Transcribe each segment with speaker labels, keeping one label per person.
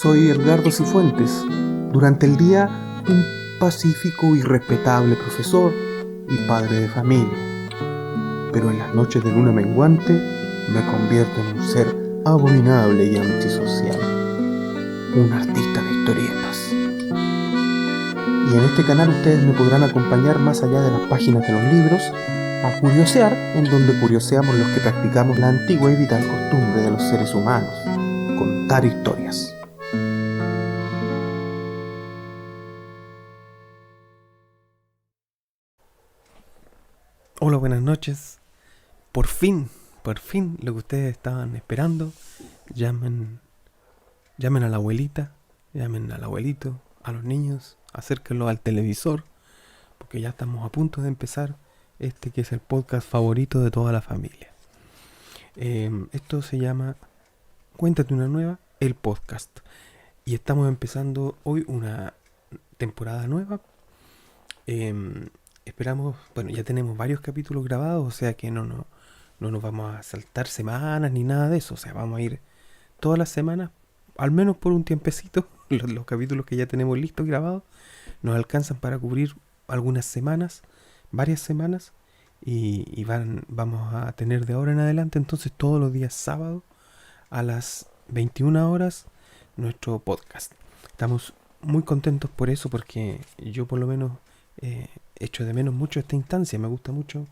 Speaker 1: Soy Edgardo Cifuentes. Durante el día, un pacífico y respetable profesor y padre de familia. Pero en las noches de luna menguante, me convierto en un ser abominable y antisocial. Un artista de historietas. Y en este canal ustedes me podrán acompañar más allá de las páginas de los libros, a curiosear, en donde curioseamos los que practicamos la antigua y vital costumbre de los seres humanos, contar historias. Hola, buenas noches. Por fin, lo que ustedes estaban esperando. Llamen a la abuelita, llamen al abuelito, a los niños, acérquenlo al televisor, porque ya estamos a punto de empezar este que es el podcast favorito de toda la familia. Esto se llama Cuéntate una nueva, el podcast. Y estamos empezando hoy una temporada nueva. Esperamos, bueno, ya tenemos varios capítulos grabados, o sea que no nos vamos a saltar semanas ni nada de eso. O sea, vamos a ir todas las semanas, al menos por un tiempecito. Los capítulos que ya tenemos listos grabados nos alcanzan para cubrir algunas semanas, varias semanas, y vamos a tener de ahora en adelante entonces todos los días sábados a las 21 horas nuestro podcast. Estamos muy contentos por eso, porque yo por lo menos echo de menos mucho esta instancia, me gusta mucho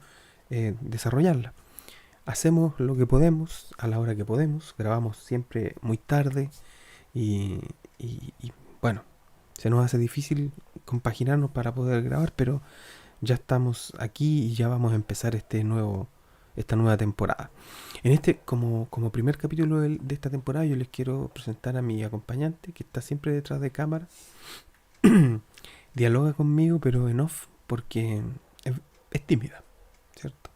Speaker 1: desarrollarla. Hacemos lo que podemos, a la hora que podemos, grabamos siempre muy tarde y bueno, se nos hace difícil compaginarnos para poder grabar, pero ya estamos aquí y ya vamos a empezar esta nueva temporada. En como primer capítulo de esta temporada, yo les quiero presentar a mi acompañante, que está siempre detrás de cámara. Dialoga conmigo, pero en off, porque es tímida, ¿cierto?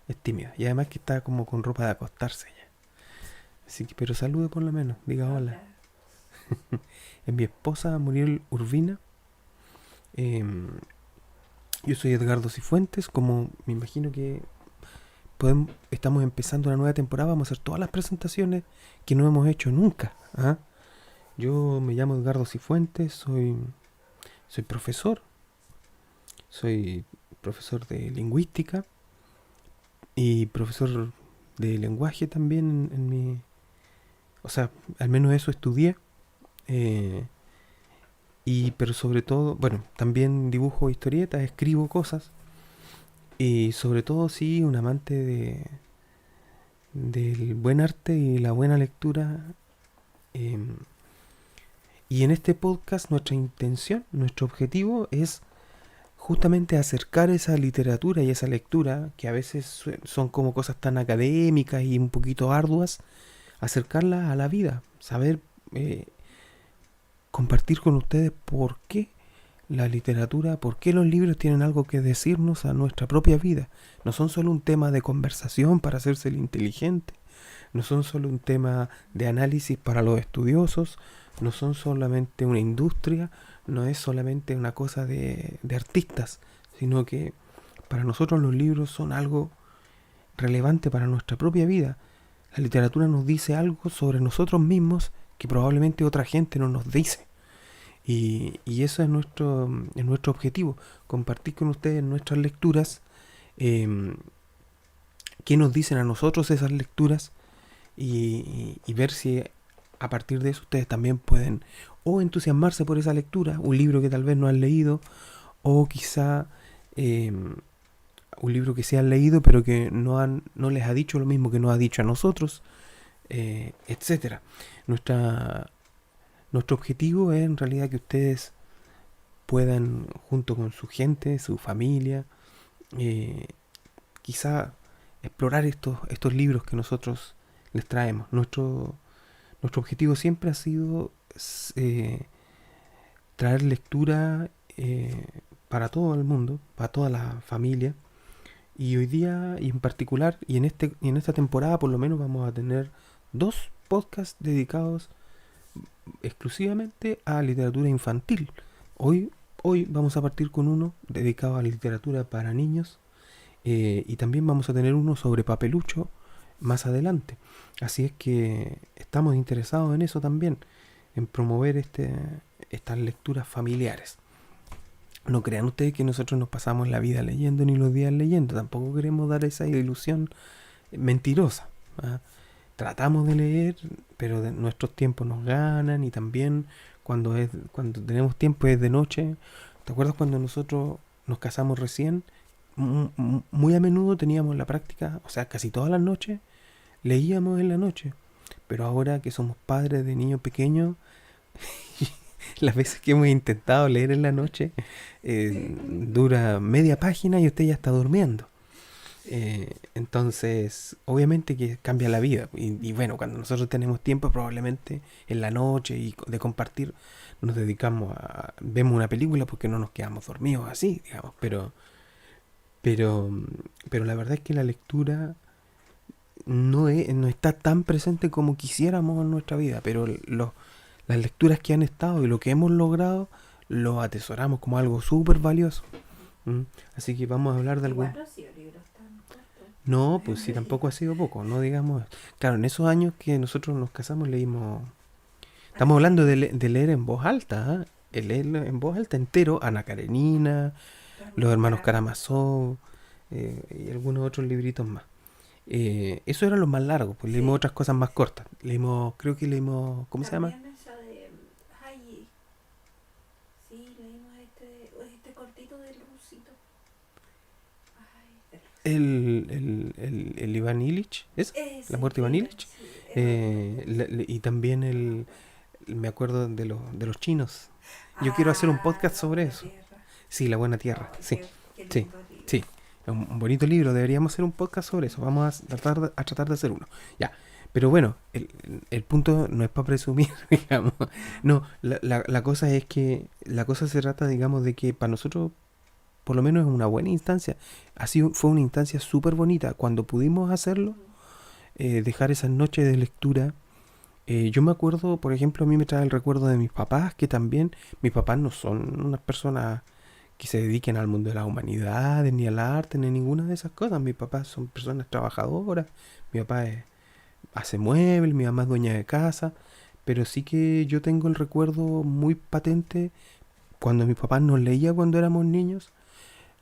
Speaker 1: Es tímida. Y además que está como con ropa de acostarse ya. Así que, pero salude por lo menos, diga hola. Es mi esposa Muriel Urbina. Yo soy Edgardo Cifuentes. Como me imagino que estamos empezando una nueva temporada, vamos a hacer todas las presentaciones que no hemos hecho nunca. Yo me llamo Edgardo Cifuentes, soy profesor. Soy profesor de lingüística y profesor de lenguaje también en mi... O sea, al menos eso estudié. Pero sobre todo, bueno, también dibujo historietas, escribo cosas. Y sobre todo, sí, un amante del buen arte y la buena lectura. Y en este podcast nuestra intención, nuestro objetivo es justamente acercar esa literatura y esa lectura, que a veces son como cosas tan académicas y un poquito arduas, acercarla a la vida, saber compartir con ustedes por qué la literatura, por qué los libros tienen algo que decirnos a nuestra propia vida. No son solo un tema de conversación para hacerse el inteligente, no son solo un tema de análisis para los estudiosos, no son solamente una industria, no es solamente una cosa de artistas, sino que para nosotros los libros son algo relevante para nuestra propia vida. La literatura nos dice algo sobre nosotros mismos que probablemente otra gente no nos dice. Y eso es nuestro objetivo, compartir con ustedes nuestras lecturas, qué nos dicen a nosotros esas lecturas, y ver si a partir de eso ustedes también pueden o entusiasmarse por esa lectura, un libro que tal vez no han leído, o quizá un libro que sí han leído pero que no les ha dicho lo mismo que nos ha dicho a nosotros, etcétera. Nuestro objetivo es en realidad que ustedes puedan, junto con su gente, su familia, quizá explorar estos libros que nosotros les traemos. Nuestro objetivo siempre ha sido traer lectura para todo el mundo, para toda la familia. Y hoy día, y en particular, y en esta temporada por lo menos, vamos a tener 2 podcasts dedicados exclusivamente a literatura infantil. Hoy vamos a partir con uno dedicado a literatura para niños, y también vamos a tener uno sobre papelucho más adelante. Así es que estamos interesados en eso también. en promover estas lecturas familiares. No crean ustedes que nosotros nos pasamos la vida leyendo ni los días leyendo. Tampoco queremos dar esa ilusión mentirosa. ¿Ah? Tratamos de leer, pero nuestros tiempos nos ganan y también cuando tenemos tiempo es de noche. ¿Te acuerdas cuando nosotros nos casamos recién? Muy a menudo teníamos la práctica, o sea, casi todas las noches leíamos en la noche. Pero ahora que somos padres de niños pequeños, las veces que hemos intentado leer en la noche, dura media página y usted ya está durmiendo. Entonces, obviamente que cambia la vida. Y bueno, cuando nosotros tenemos tiempo, probablemente en la noche y de compartir, nos dedicamos vemos una película porque no nos quedamos dormidos así, digamos. Pero, pero la verdad es que la lectura no está tan presente como quisiéramos en nuestra vida. Pero las lecturas que han estado y lo que hemos logrado, lo atesoramos como algo súper valioso. ¿Mm? Así que vamos a hablar de algún...
Speaker 2: Igual no ha sido libros tan cortos.
Speaker 1: No, pues sí, tampoco ha sido poco, no digamos. Claro, en esos años que nosotros nos casamos leímos. Estamos hablando de leer en voz alta, ¿eh? El leer en voz alta entero, Ana Karenina, los hermanos Karamazov y algunos otros libritos más. Eso eran los más largos, pues leímos
Speaker 2: Sí.
Speaker 1: otras cosas más cortas. Creo que leímos, ¿cómo se llama?
Speaker 2: También esa de Hayi. Sí, leímos este cortito del rusito. Ay,
Speaker 1: El Iván Illich, ¿es? La
Speaker 2: ese,
Speaker 1: muerte de Iván Illich.
Speaker 2: sí, Eva.
Speaker 1: Y también me acuerdo de los chinos. Yo quiero hacer un podcast
Speaker 2: La
Speaker 1: sobre
Speaker 2: buena
Speaker 1: eso.
Speaker 2: tierra.
Speaker 1: Sí, La Buena Tierra.
Speaker 2: Ay,
Speaker 1: Sí,
Speaker 2: qué
Speaker 1: sí,
Speaker 2: lindo libro.
Speaker 1: sí. Es un bonito libro. Deberíamos hacer un podcast sobre eso. Vamos a tratar de hacer uno. Ya. Pero bueno, el punto no es para presumir, digamos. No, la cosa es que la cosa se trata, digamos, de que para nosotros, por lo menos es una buena instancia. Fue una instancia súper bonita. Cuando pudimos hacerlo, dejar esas noches de lectura. Yo me acuerdo, por ejemplo, a mí me trae el recuerdo de mis papás, que también mis papás no son unas personas que se dediquen al mundo de las humanidades, ni al arte, ni ninguna de esas cosas. Mis papás son personas trabajadoras, mi papá hace muebles, mi mamá es dueña de casa, pero sí que yo tengo el recuerdo muy patente cuando mi papá nos leía cuando éramos niños.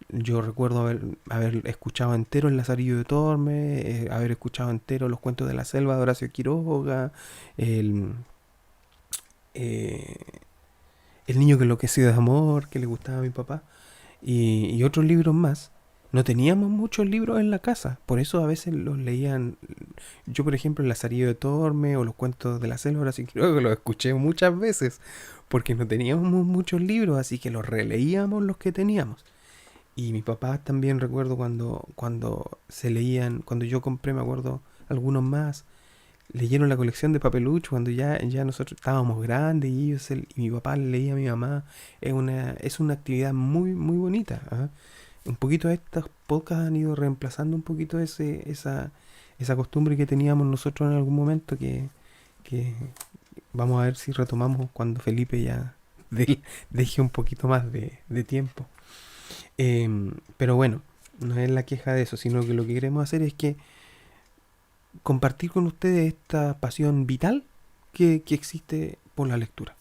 Speaker 1: Yo recuerdo haber escuchado entero el Lazarillo de Tormes, haber escuchado entero los cuentos de la selva de Horacio Quiroga, el, eh, el niño que enloqueció de amor, que le gustaba a mi papá, y otros libros más. No teníamos muchos libros en la casa, por eso a veces los leían. Yo, por ejemplo, el Lazarillo de Tormes o los cuentos de la selva de Horacio Quiroga los escuché muchas veces, porque no teníamos muchos libros, así que los releíamos los que teníamos. Y mis papás también recuerdo cuando se leían, cuando yo compré, me acuerdo, algunos más, leyeron la colección de papelucho cuando ya nosotros estábamos grandes y y mi papá le leía a mi mamá. Es una actividad muy, muy bonita. ¿Ah? Un poquito estos podcasts han ido reemplazando un poquito esa costumbre que teníamos nosotros en algún momento que vamos a ver si retomamos cuando Felipe ya deje un poquito más de tiempo. Pero bueno, no es la queja de eso, sino que lo que queremos hacer es que compartir con ustedes esta pasión vital que existe por la lectura.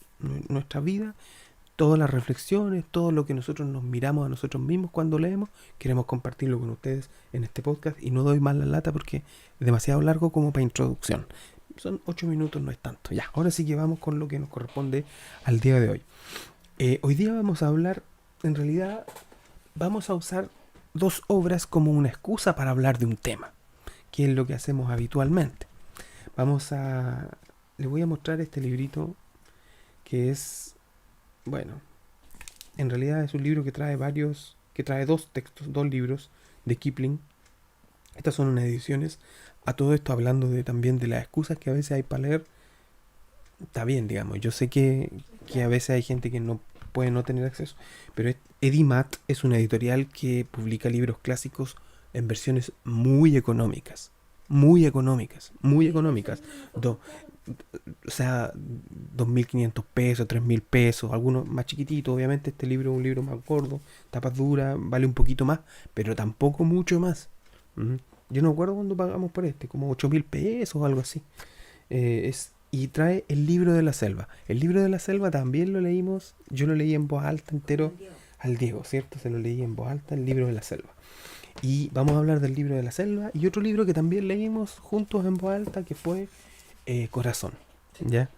Speaker 1: Nuestra vida, todas las reflexiones, todo lo que nosotros nos miramos a nosotros mismos cuando leemos, queremos compartirlo con ustedes en este podcast y no doy más la lata porque es demasiado largo como para introducción. Son 8 minutos, no es tanto. Ya, ahora sí que vamos con lo que nos corresponde al día de hoy. Hoy día vamos a hablar, en realidad, vamos a usar dos obras como una excusa para hablar de un tema, que es lo que hacemos habitualmente. Les voy a mostrar este librito que es, bueno, en realidad es un libro que trae dos textos, dos libros de Kipling. Estas son unas ediciones. A todo esto hablando también de las excusas que a veces hay para leer. Está bien, digamos. Yo sé que a veces hay gente que no puede no tener acceso. Pero Edimat es una editorial que publica libros clásicos en versiones muy económicas. Muy económicas. Muy económicas. O sea, 2.500 pesos, 3.000 pesos. Algunos más chiquititos. Obviamente este libro es un libro más gordo. Tapas duras. Vale un poquito más. Pero tampoco mucho más. Yo no me acuerdo cuándo pagamos por como 8.000 pesos o algo así. Es y trae El libro de la selva. El libro de la selva también lo leímos, yo lo leí en voz alta entero
Speaker 2: Dios.
Speaker 1: al Diego, ¿cierto? Se lo leí en voz alta, El libro de la selva. Y vamos a hablar del libro de la selva y otro libro que también leímos juntos en voz alta que fue Corazón, ¿ya?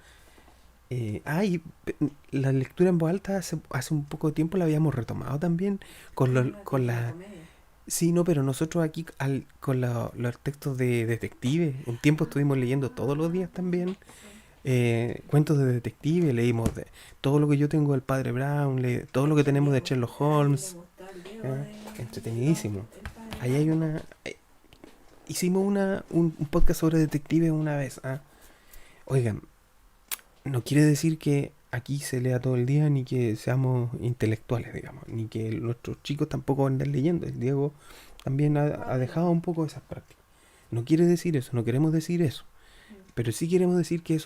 Speaker 1: La lectura en voz alta hace un poco de tiempo la habíamos retomado también con la... Sí, no, pero nosotros aquí con los textos de detectives, un tiempo estuvimos leyendo todos los días también cuentos de detectives, leímos de todo lo que yo tengo del Padre Brown, todo lo que tenemos de Sherlock Holmes, entretenidísimo. Ahí hay hicimos un podcast sobre detectives una vez. Oigan, no quiere decir que aquí se lea todo el día ni que seamos intelectuales, digamos, ni que nuestros chicos tampoco anden leyendo. El Diego también ha dejado un poco esas prácticas. No quiere decir eso, no queremos decir eso, pero sí queremos decir que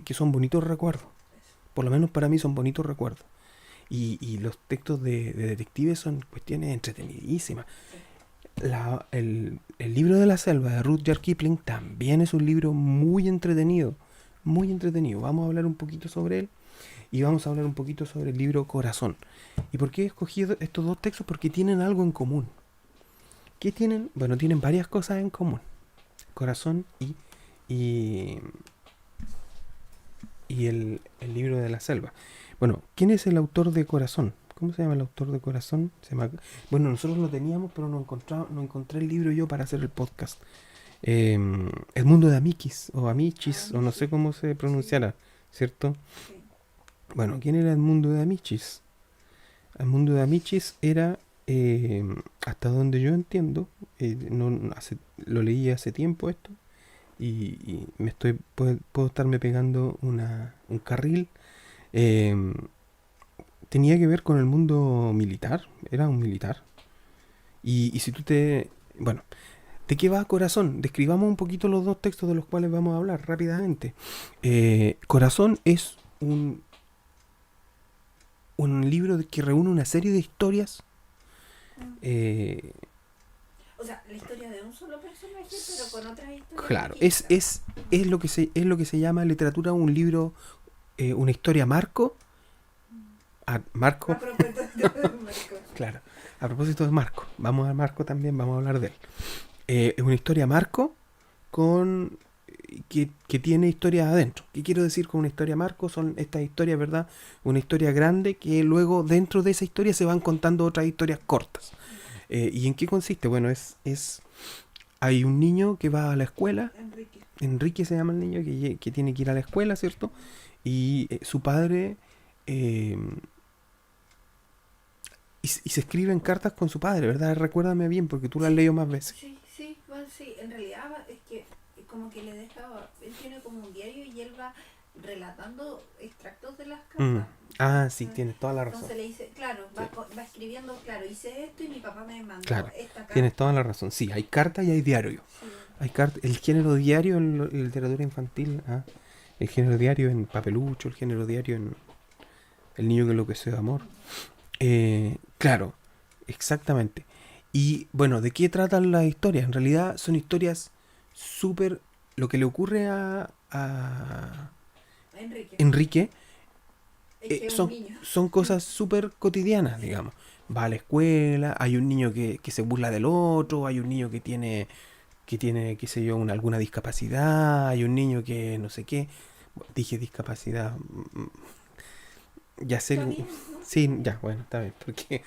Speaker 1: que son bonitos recuerdos. Por lo menos para mí son bonitos recuerdos. Y los textos de detectives son cuestiones entretenidísimas. El libro de la selva de Rudyard Kipling también es un libro muy entretenido. Muy entretenido. Vamos a hablar un poquito sobre él. Y vamos a hablar un poquito sobre el libro Corazón. ¿Y por qué he escogido estos dos textos? Porque tienen algo en común. ¿Qué tienen? Bueno, tienen varias cosas en común. Corazón y el libro de la selva. Bueno, ¿quién es el autor de Corazón? ¿Cómo se llama el autor de Corazón? Bueno, nosotros lo teníamos, pero no encontré el libro yo para hacer el podcast. Edmundo de Amicis, o Amichis, o no sé cómo se pronunciará, ¿cierto? Bueno, ¿quién era Edmundo de Amicis? Edmundo de Amicis era, hasta donde yo entiendo, lo leí hace tiempo esto, y puedo estarme pegando un carril. Tenía que ver con el mundo militar, era un militar. Y si bueno, ¿de qué va Corazón? Describamos un poquito los dos textos de los cuales vamos a hablar rápidamente. Corazón es un libro que reúne una serie de historias.
Speaker 2: O sea, la historia de un solo personaje, pero con otras historias.
Speaker 1: Claro, es lo que se llama en literatura un libro, una historia marco. Marco.
Speaker 2: A propósito de Marco.
Speaker 1: Claro, a propósito de Marco, vamos a Marco también, vamos a hablar de él. Es una historia marco que tiene historias adentro. ¿Qué quiero decir con una historia marco? Son estas historias, ¿verdad? Una historia grande que luego dentro de esa historia se van contando otras historias cortas. ¿Y en qué consiste? Bueno, hay un niño que va a la escuela. Enrique se llama el niño que tiene que ir a la escuela, ¿cierto? Y su padre... y se escriben cartas con su padre, ¿verdad? Recuérdame bien, porque tú las has leído más veces.
Speaker 2: Sí, bueno, sí, en realidad es que como que le deja, él tiene como un diario y él va relatando extractos de las cartas.
Speaker 1: Sí, tienes toda la razón.
Speaker 2: Entonces le dice, claro, va escribiendo, claro, hice esto y mi papá me mandó esta carta.
Speaker 1: Tienes toda la razón. Sí, hay carta y hay diario. Sí. Hay el género diario en literatura infantil, el género diario en Papelucho, el género diario en El niño que enloqueció de amor. Claro, exactamente. Y bueno, ¿de qué tratan las historias? En realidad son historias súper... Lo que le ocurre a Enrique son cosas súper cotidianas, digamos. Va a la escuela, hay un niño que se burla del otro, hay un niño que tiene qué sé yo, alguna discapacidad, hay un niño que no sé qué. Dije discapacidad... Ya sé, ¿no? Sí, ya, bueno, está bien, porque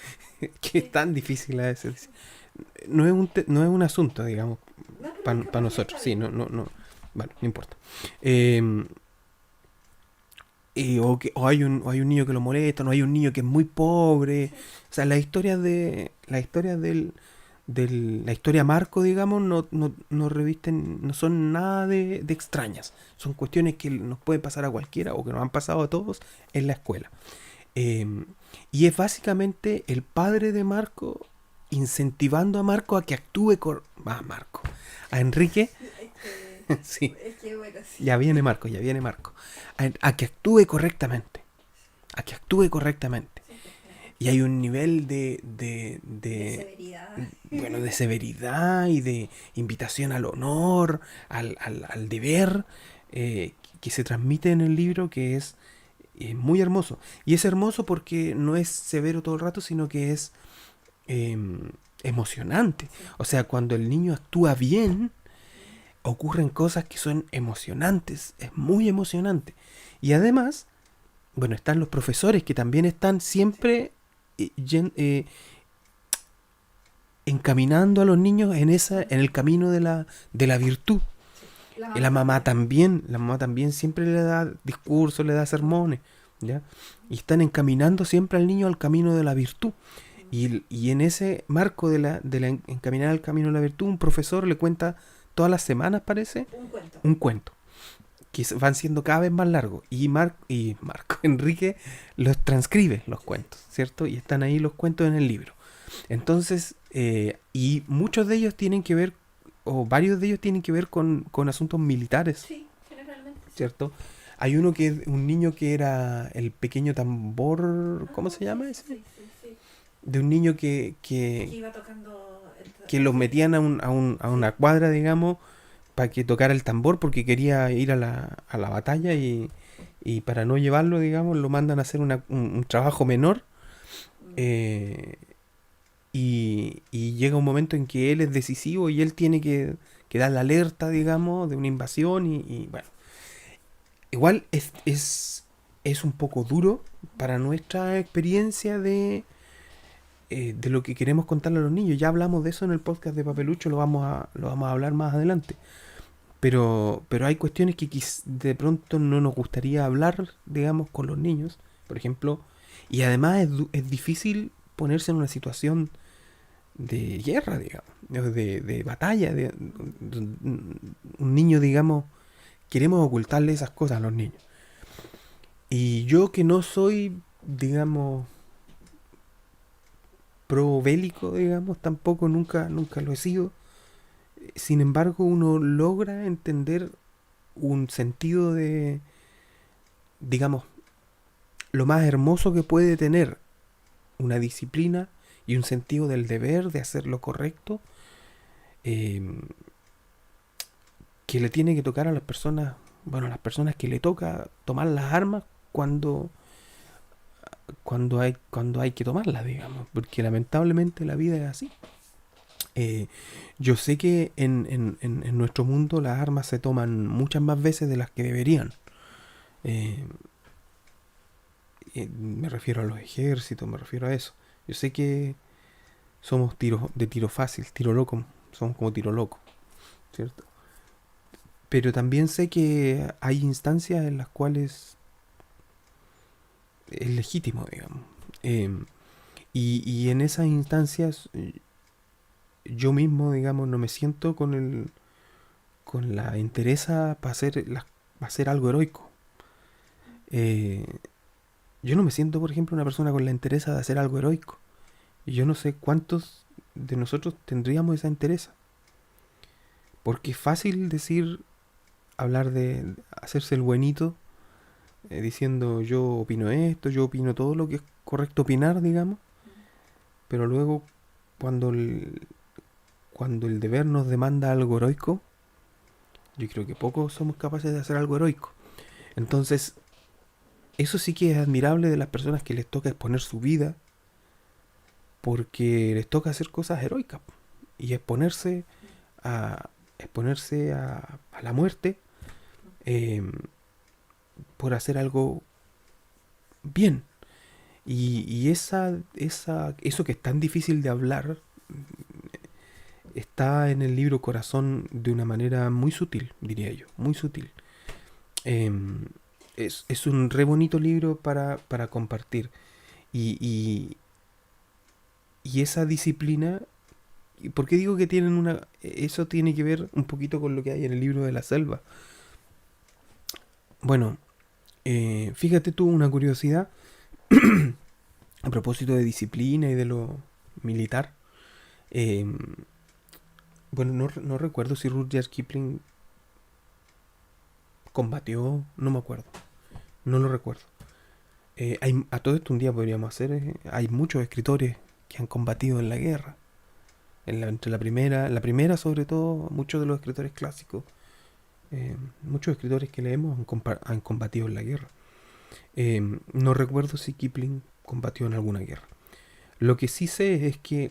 Speaker 1: que es tan difícil a veces. No es un asunto, digamos, para nosotros, sí, no, bueno, no importa. O hay un niño que lo molesta, no hay un niño que es muy pobre. O sea, la historia marco, digamos, no revisten, no son nada de extrañas. Son cuestiones que nos pueden pasar a cualquiera o que nos han pasado a todos en la escuela. Y es básicamente el padre de Marco incentivando a Marco a que actúe a Enrique. Sí.
Speaker 2: Es que bueno, sí.
Speaker 1: Ya viene Marco. A que actúe correctamente. Y hay un nivel de
Speaker 2: severidad.
Speaker 1: Bueno, de severidad y de invitación al honor, al deber, que se transmite en el libro que es muy hermoso. Y es hermoso porque no es severo todo el rato, sino que es emocionante.
Speaker 2: Sí.
Speaker 1: O sea, cuando el niño actúa bien, ocurren cosas que son emocionantes. Es muy emocionante. Y además, bueno, están los profesores que también están siempre encaminando a los niños en el camino de la virtud.
Speaker 2: Sí. La
Speaker 1: Y
Speaker 2: mamá
Speaker 1: la mamá también siempre le da discursos, le da sermones, ¿ya? Y están encaminando siempre al niño al camino de la virtud. Y en ese marco de la encaminar al camino de la virtud, un profesor le cuenta todas las semanas, parece,
Speaker 2: un cuento.
Speaker 1: un cuento. Que van siendo cada vez más largos. Y Marco Enrique los transcribe, los cuentos, ¿cierto? Y están ahí los cuentos en el libro. Entonces, y muchos de ellos tienen que ver, o varios de ellos tienen que ver con asuntos militares,
Speaker 2: Sí, generalmente. Sí.
Speaker 1: ¿cierto? Hay uno que es un niño que era el pequeño tambor, ¿cómo se llama ese?
Speaker 2: Sí, sí, sí.
Speaker 1: De un niño
Speaker 2: Que iba tocando.
Speaker 1: que los metían a una cuadra, digamos, para que tocara el tambor porque quería ir a la batalla y para no llevarlo, digamos, lo mandan a hacer un trabajo menor. eh, y llega un momento en que él es decisivo y él tiene que dar la alerta, digamos, de una invasión y bueno, igual es un poco duro para nuestra experiencia de lo que queremos contarle a los niños. Ya hablamos de eso en el podcast de Papelucho, lo vamos a hablar más adelante. Pero hay cuestiones que de pronto no nos gustaría hablar, digamos, con los niños, por ejemplo. Y además es difícil ponerse en una situación de guerra, digamos, de batalla. Un niño, digamos, queremos ocultarle esas cosas a los niños. Y yo que no soy, digamos, pro bélico, digamos, tampoco nunca lo he sido. Sin embargo, uno logra entender un sentido de, digamos, lo más hermoso que puede tener una disciplina y un sentido del deber de hacer lo correcto, eh, que le tiene que tocar a las personas, bueno, a las personas que le toca tomar las armas cuando hay que tomarlas, digamos, porque lamentablemente la vida es así. Eh, yo sé que en nuestro mundo las armas se toman muchas más veces de las que deberían. Eh, Me refiero a los ejércitos, me refiero a eso. Yo sé que somos de tiro fácil, tiro loco, somos como tiro loco, ¿cierto? Pero también sé que hay instancias en las cuales es legítimo, digamos. Y en esas instancias yo mismo, digamos, no me siento con la entereza para hacer algo heroico. Eh, yo no me siento, por ejemplo, una persona con la entereza de hacer algo heroico. Y yo no sé cuántos de nosotros tendríamos esa entereza. Porque es fácil hablar de hacerse el buenito, diciendo yo opino esto, yo opino todo lo que es correcto opinar, digamos. Pero luego, cuando cuando el deber nos demanda algo heroico, yo creo que pocos somos capaces de hacer algo heroico. Entonces, eso sí que es admirable de las personas que les toca exponer su vida, porque les toca hacer cosas heroicas y a a la muerte, eh, por hacer algo bien. Y eso que es tan difícil de hablar está en el libro Corazón de una manera muy sutil, diría yo, muy sutil. Em, es un re bonito libro para compartir. Y, y, y esa disciplina, ¿y por qué digo que tienen eso tiene que ver un poquito con lo que hay en el libro de la selva? Bueno, fíjate tú una curiosidad a propósito de disciplina y de lo militar. em, bueno, no recuerdo si Rudyard Kipling combatió, no me acuerdo, no lo recuerdo. A todo esto un día podríamos hacer, hay muchos escritores que han combatido en la guerra. Entre la primera sobre todo, muchos de los escritores clásicos Muchos escritores que leemos han combatido en la guerra. No recuerdo si Kipling combatió en alguna guerra. Lo que sí sé es que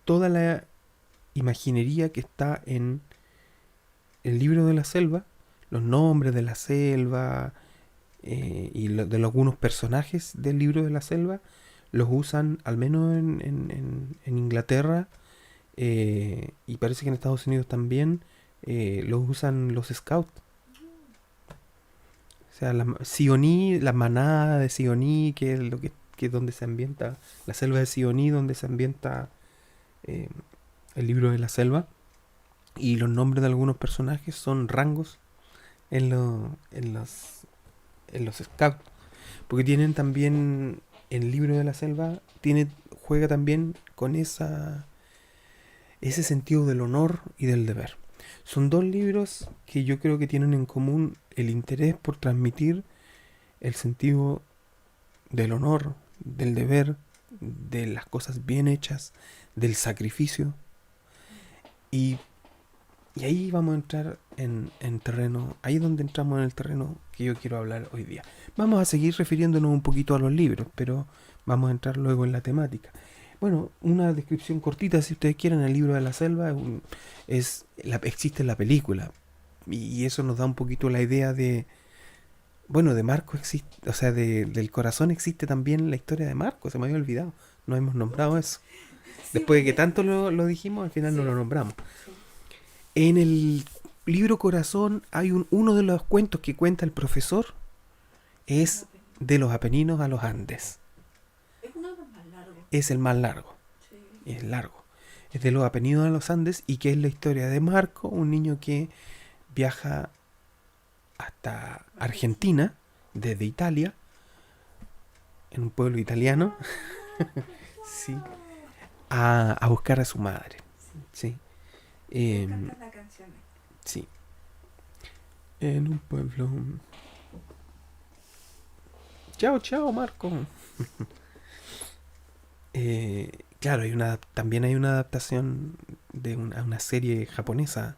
Speaker 1: toda la imaginería que está en el libro de la selva, los nombres de la selva de algunos personajes del libro de la selva, los usan al menos en Inglaterra, y parece que en Estados Unidos también, los usan los scouts. O sea, Sioní, la manada de Sioní, que es lo que es donde se ambienta, la selva de Sioní, donde se ambienta eh, el libro de la selva. Y los nombres de algunos personajes son rangos en los scouts. Porque tienen también, el libro de la selva, juega también con ese sentido del honor y del deber. Son dos libros que yo creo que tienen en común el interés por transmitir el sentido del honor, del deber, de las cosas bien hechas, del sacrificio. Y, y ahí vamos a entrar en terreno, ahí es donde entramos en el terreno que yo quiero hablar hoy día. Vamos a seguir refiriéndonos un poquito a los libros, pero vamos a entrar luego en la temática. Bueno, una descripción cortita, si ustedes quieren, el libro de la selva existe la película. Y eso nos da un poquito la idea de Marco existe, o sea, del corazón existe también la historia de Marco, se me había olvidado, no hemos nombrado eso.
Speaker 2: Sí,
Speaker 1: Después de que
Speaker 2: porque-
Speaker 1: tanto lo dijimos, al final no
Speaker 2: sí,
Speaker 1: lo nombramos.
Speaker 2: sí.
Speaker 1: En el libro Corazón hay uno de los cuentos que cuenta el profesor, es de los Apeninos a los Andes.
Speaker 2: Es uno de los más largos.
Speaker 1: Es el más largo.
Speaker 2: Sí.
Speaker 1: Es largo. Es de los Apeninos a los Andes y que es la historia de Marco, un niño que viaja hasta Argentina desde Italia, en un pueblo italiano, sí, a buscar a su madre. Sí.
Speaker 2: Me
Speaker 1: Em,
Speaker 2: encanta la canción.
Speaker 1: sí. En un pueblo. Chao, chao, Marco. Claro, también hay una adaptación de a una serie japonesa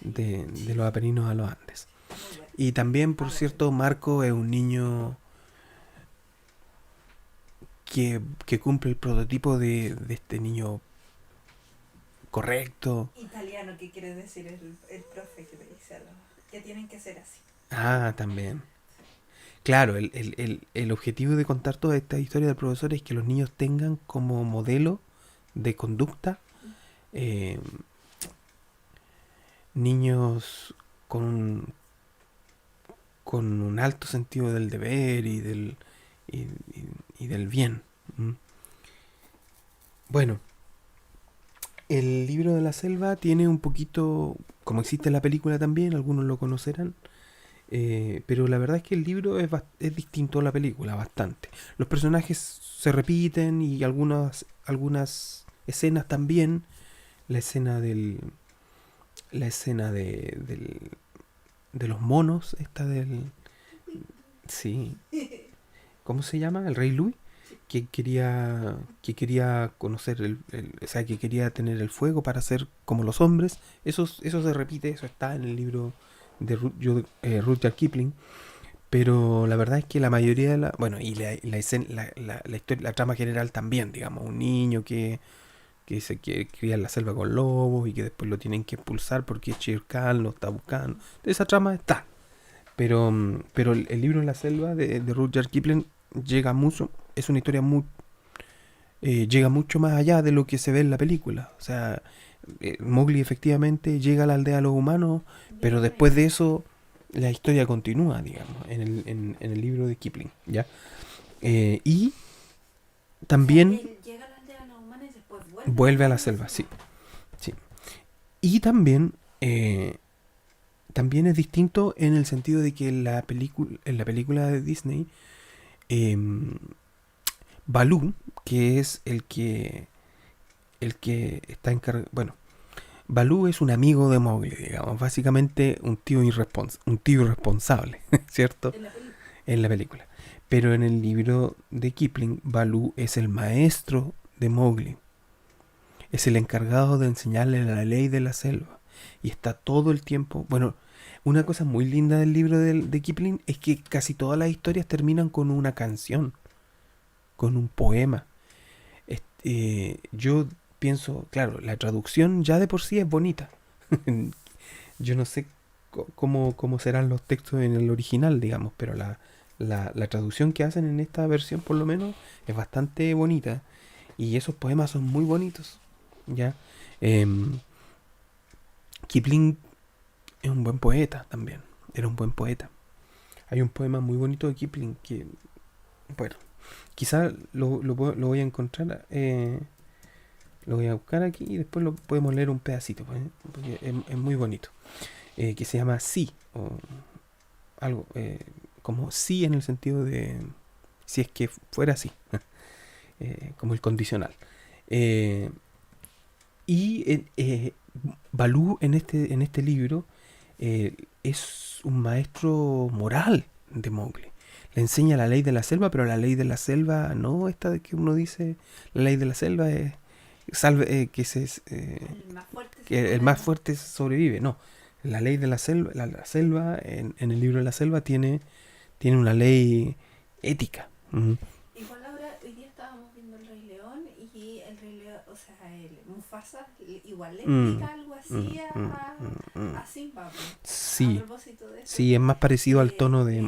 Speaker 1: de los Apeninos a los Andes.
Speaker 2: Muy bueno.
Speaker 1: Y también, por cierto, Marco es un niño que cumple el prototipo de este niño correcto.
Speaker 2: Italiano, ¿qué quiere decir el profe que le dice a los que tienen que ser así?
Speaker 1: Ah, también. Claro, el objetivo de contar toda esta historia del profesor es que los niños tengan como modelo de conducta eh, niños con un alto sentido del deber y, y del bien. ¿Mm? Bueno, el libro de la selva tiene un poquito, como existe la película también, algunos lo conocerán, pero la verdad es que el libro es distinto a la película, bastante. Los personajes se repiten y algunas escenas también. La escena la escena de los monos, sí, ¿cómo se llama? El rey Louis, que quería conocer o sea, que quería tener el fuego para ser como los hombres. Eso se repite, eso está en el libro de Rudyard Kipling. Pero la verdad es que la mayoría de bueno, y la historia, la trama general también, digamos, un niño que se quiere criar en la selva con lobos y que después lo tienen que expulsar porque Shere Khan lo está buscando. Esa trama está. Pero el libro en la selva de Rudyard Kipling llega mucho, es una historia llega mucho más allá de lo que se ve en la película. O sea, Mowgli efectivamente llega a la aldea de los humanos, pero después de eso la historia continúa, digamos, en el libro de Kipling, ¿ya? Y también
Speaker 2: Él llega a la aldea de los humanos y después
Speaker 1: vuelve a la selva, sí, sí. Y también es distinto en el sentido de que en la película de Disney, em, Balú, que es el que está encargado, bueno, Balú es un amigo de Mowgli, digamos, básicamente un tío irresponsable, ¿cierto?
Speaker 2: en la película.
Speaker 1: En la película. Pero en el libro de Kipling, Balú es el maestro de Mowgli. Es el encargado de enseñarle la ley de la selva. Y está todo el tiempo, bueno, Una cosa muy linda del libro de Kipling es que casi todas las historias terminan con una canción, con un poema. Yo pienso, claro, la traducción ya de por sí es bonita. Yo no sé cómo serán los textos en el original, digamos, pero la traducción que hacen en esta versión, por lo menos, es bastante bonita. Y esos poemas son muy bonitos, ¿ya? Em, Kipling es un buen poeta también. Era un buen poeta. Hay un poema muy bonito de Kipling que, bueno, quizá lo voy a encontrar, lo voy a buscar aquí y después lo podemos leer un pedacito, pues, porque es muy bonito. Que se llama Sí, o algo, como sí en el sentido de si es que fuera así, como el condicional. Eh, y Balú en este libro es un maestro moral de Mowgli. Le enseña la ley de la selva, pero la ley de la selva no esta de que uno dice, la ley de la selva es
Speaker 2: El más fuerte se
Speaker 1: que el más
Speaker 2: apodera.
Speaker 1: fuerte sobrevive. No, la ley de la selva en el libro de la selva tiene una ley ética. Ujú.
Speaker 2: Igual ahora, hoy día estábamos viendo el Rey León y el Rey León, o sea, el Mufasa igual le
Speaker 1: Mm,
Speaker 2: explica algo
Speaker 1: mm,
Speaker 2: así
Speaker 1: mm, mm, mm.
Speaker 2: a Simba, po. A
Speaker 1: Sí,
Speaker 2: propósito de eso,
Speaker 1: sí, es más parecido al tono de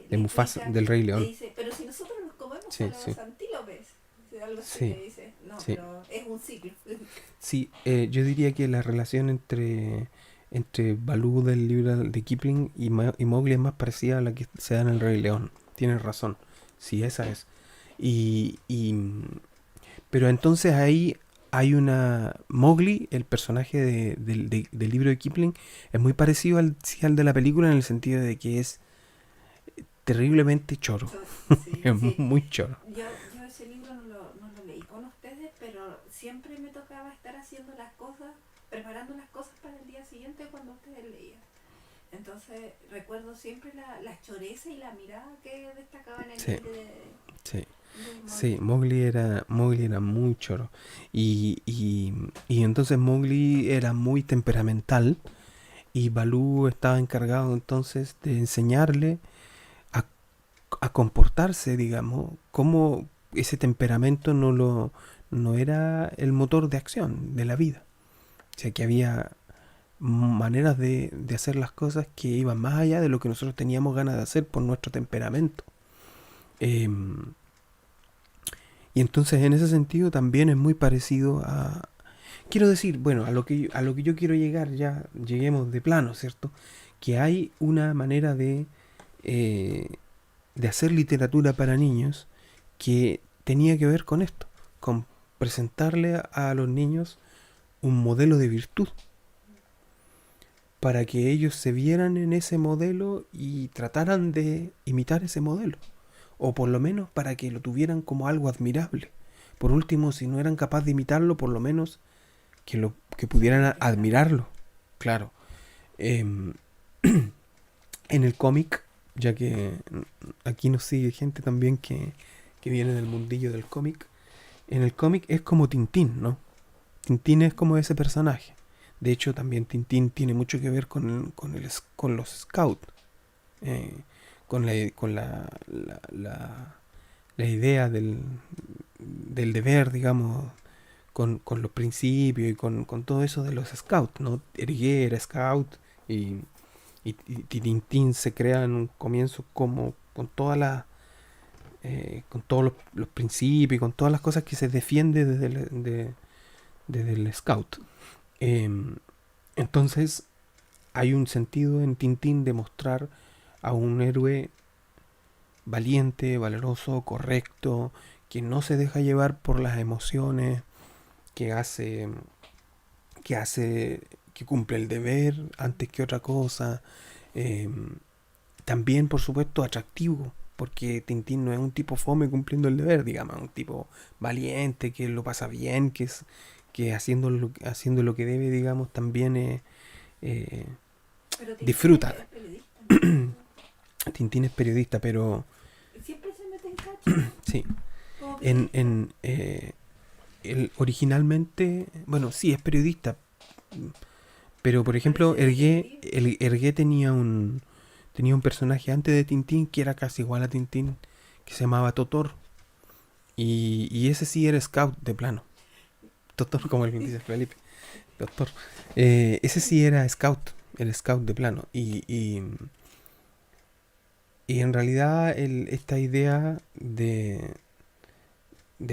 Speaker 2: le
Speaker 1: Mufasa,
Speaker 2: explica,
Speaker 1: del Rey
Speaker 2: le
Speaker 1: León.
Speaker 2: dice, pero si nosotros nos comemos a
Speaker 1: Sí,
Speaker 2: los
Speaker 1: sí,
Speaker 2: antílopes, algo así
Speaker 1: sí,
Speaker 2: le dice, no,
Speaker 1: sí.
Speaker 2: pero es un ciclo.
Speaker 1: Sí, yo diría que la relación entre Balú del libro de Kipling y Mowgli es más parecida a la que se da en el Rey León. Tienes razón. Sí, esa es. Y, y, pero entonces ahí hay una... Mowgli, el personaje del libro de Kipling, es muy parecido sí, al de la película en el sentido de que es terriblemente choro.
Speaker 2: Sí,
Speaker 1: Es
Speaker 2: sí.
Speaker 1: muy choro.
Speaker 2: Yo ese libro no lo leí con ustedes, pero siempre me tocaba estar haciendo las cosas, preparando las cosas para el día siguiente cuando ustedes leían. Entonces recuerdo siempre la choreza y la mirada que destacaba en el
Speaker 1: Sí,
Speaker 2: libro
Speaker 1: sí.
Speaker 2: de
Speaker 1: Sí,
Speaker 2: Mowgli.
Speaker 1: Mowgli era muy choro. Y entonces Mowgli era muy temperamental y Balú estaba encargado entonces de enseñarle a, a comportarse, digamos, como ese temperamento no era el motor de acción de la vida. O sea, que había maneras de hacer las cosas que iban más allá de lo que nosotros teníamos ganas de hacer por nuestro temperamento. Em, Y entonces en ese sentido también es muy parecido a... Quiero decir, bueno, a lo que yo quiero llegar, ya lleguemos de plano, ¿cierto? Que hay una manera eh, de hacer literatura para niños que tenía que ver con esto, con presentarle a los niños un modelo de virtud, para que ellos se vieran en ese modelo y trataran de imitar ese modelo. O por lo menos para que lo tuvieran como algo admirable. Por último, si no eran capaces de imitarlo, por lo menos que pudieran
Speaker 2: Replicar.
Speaker 1: admirarlo. Claro. Em, en el cómic, ya que aquí nos sigue gente también que viene del mundillo del cómic, en el cómic es como Tintín, ¿no? Tintín es como ese personaje. De hecho, también Tintín tiene mucho que ver con los scouts, eh, con la idea del deber, digamos, con los principios y con todo eso de los scouts, ¿no? Ergué era scout y, y Tintín se crea en un comienzo como con toda con todos los principios y con todas las cosas que se defiende desde el scout. Em, entonces hay un sentido en Tintín de mostrar a un héroe valiente, valeroso, correcto, que no se deja llevar por las emociones, que hace, que cumple el deber antes que otra cosa. Eh, También, por supuesto, atractivo, porque Tintín no es un tipo fome cumpliendo el deber, digamos, un tipo valiente, que lo pasa bien, que haciendo lo que debe, digamos, también eh,
Speaker 2: Pero Tintín
Speaker 1: disfruta.
Speaker 2: es periodista, entonces
Speaker 1: Tintín es periodista, pero
Speaker 2: siempre se mete en cacho
Speaker 1: sí,
Speaker 2: como
Speaker 1: en,
Speaker 2: periodista.
Speaker 1: en él originalmente, bueno, sí, es periodista, Pero por ejemplo,
Speaker 2: Parece divertido.
Speaker 1: Hergé tenía un personaje antes de Tintín que era casi igual a Tintín, que se llamaba Totor. Y ese sí era scout de plano. Totor, como el que dice Felipe. Doctor. Ese sí era scout, el scout de plano. Y en realidad esta idea de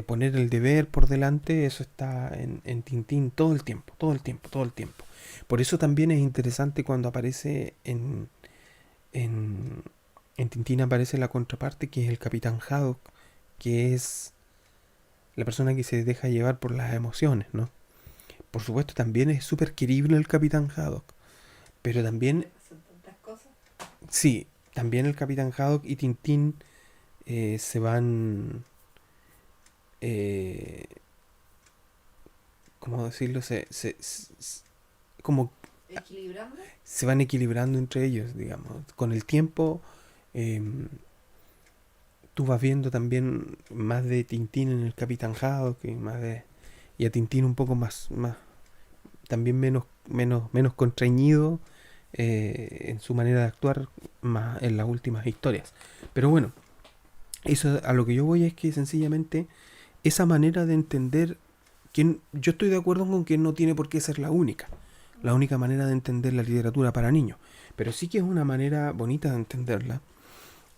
Speaker 1: poner el deber por delante, eso está en Tintín todo el tiempo, todo el tiempo, todo el tiempo. Por eso también es interesante cuando aparece en, en Tintín aparece la contraparte, que es el Capitán Haddock, que es la persona que se deja llevar por las emociones, ¿no? Por supuesto, también es súper querible el Capitán Haddock, pero también,
Speaker 2: Le pasan tantas cosas.
Speaker 1: sí, también el Capitán Haddock y Tintín se van, eh, ¿cómo decirlo? Como
Speaker 2: Equilibrando.
Speaker 1: se van equilibrando entre ellos, digamos. Con el tiempo, eh, tú vas viendo también más de Tintín en el Capitán Haddock y a Tintín un poco más también menos contrañido en su manera de actuar más en las últimas historias. Pero bueno, eso a lo que yo voy es que sencillamente esa manera de entender, que yo estoy de acuerdo con que no tiene por qué ser la única manera de entender la literatura para niños, pero sí que es una manera bonita de entenderla,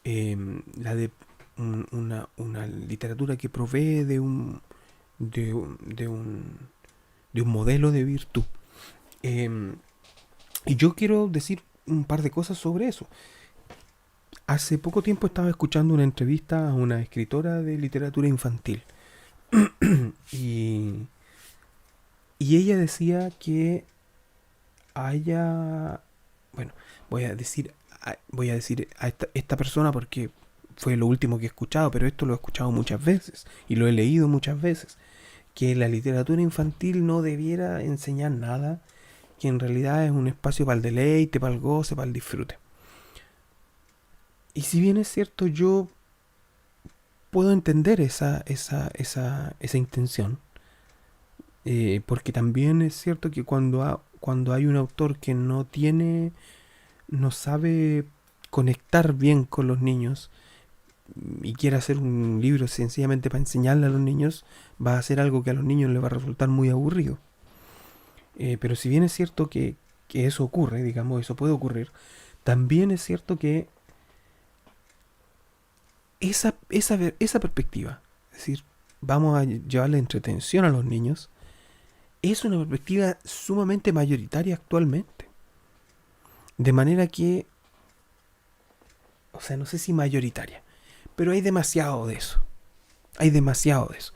Speaker 1: la de una literatura que provee de un, de un, de un modelo de virtud. Eh, y yo quiero decir un par de cosas sobre eso. Hace poco tiempo estaba escuchando una entrevista a una escritora de literatura infantil y, y ella decía que haya, bueno, voy a decir a esta persona porque fue lo último que he escuchado, pero esto lo he escuchado muchas veces y lo he leído muchas veces, que la literatura infantil no debiera enseñar nada, que en realidad es un espacio para el deleite, para el goce, para el disfrute. Y si bien es cierto, yo puedo entender esa intención, porque también es cierto que cuando hay un autor que no sabe conectar bien con los niños y quiere hacer un libro sencillamente para enseñarle a los niños, va a hacer algo que a los niños les va a resultar muy aburrido. Pero si bien es cierto que eso ocurre, digamos, eso puede ocurrir, también es cierto que esa perspectiva, es decir, vamos a llevarle entretención a los niños, es una perspectiva sumamente mayoritaria actualmente. De manera que, o sea, no sé si mayoritaria, pero hay demasiado de eso. Hay demasiado de eso.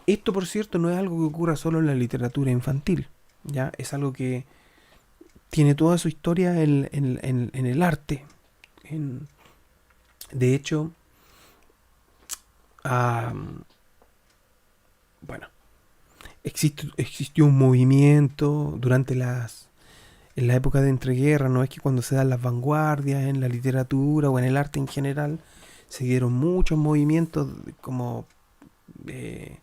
Speaker 1: Esto, por cierto, no es algo que ocurra solo en la literatura infantil. ¿Ya? Es algo que tiene toda su historia en el arte. En, de hecho, ah, bueno, existió un movimiento en la época de entreguerra, no es que cuando se dan las vanguardias en la literatura o en el arte en general, se dieron muchos movimientos como eh,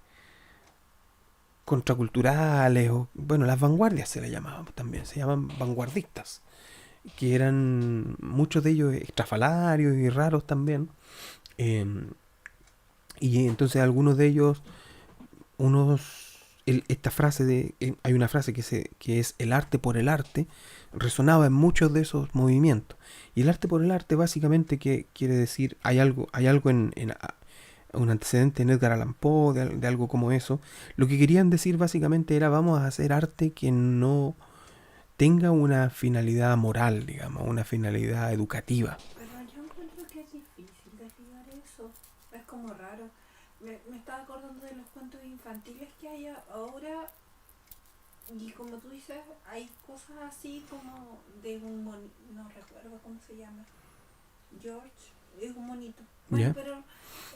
Speaker 1: contraculturales, o bueno, las vanguardias se le llamaban también, se llaman vanguardistas, que eran muchos de ellos estrafalarios y raros también. eh, y entonces algunos de ellos, esta frase hay una frase que es el arte por el arte, resonaba en muchos de esos movimientos. Y el arte por el arte básicamente que quiere decir, hay algo un antecedente en Edgar Allan Poe, de algo como eso. Lo que querían decir básicamente era vamos a hacer arte que no tenga una finalidad moral, digamos, una finalidad educativa.
Speaker 2: Pero yo encuentro que es difícil desligar eso. Es como raro. Me estaba acordando de los cuentos infantiles que hay ahora. Y como tú dices, hay cosas así como de un monito. No recuerdo cómo se llama. George. Es un monito. Bueno,
Speaker 1: ¿Ya?
Speaker 2: pero.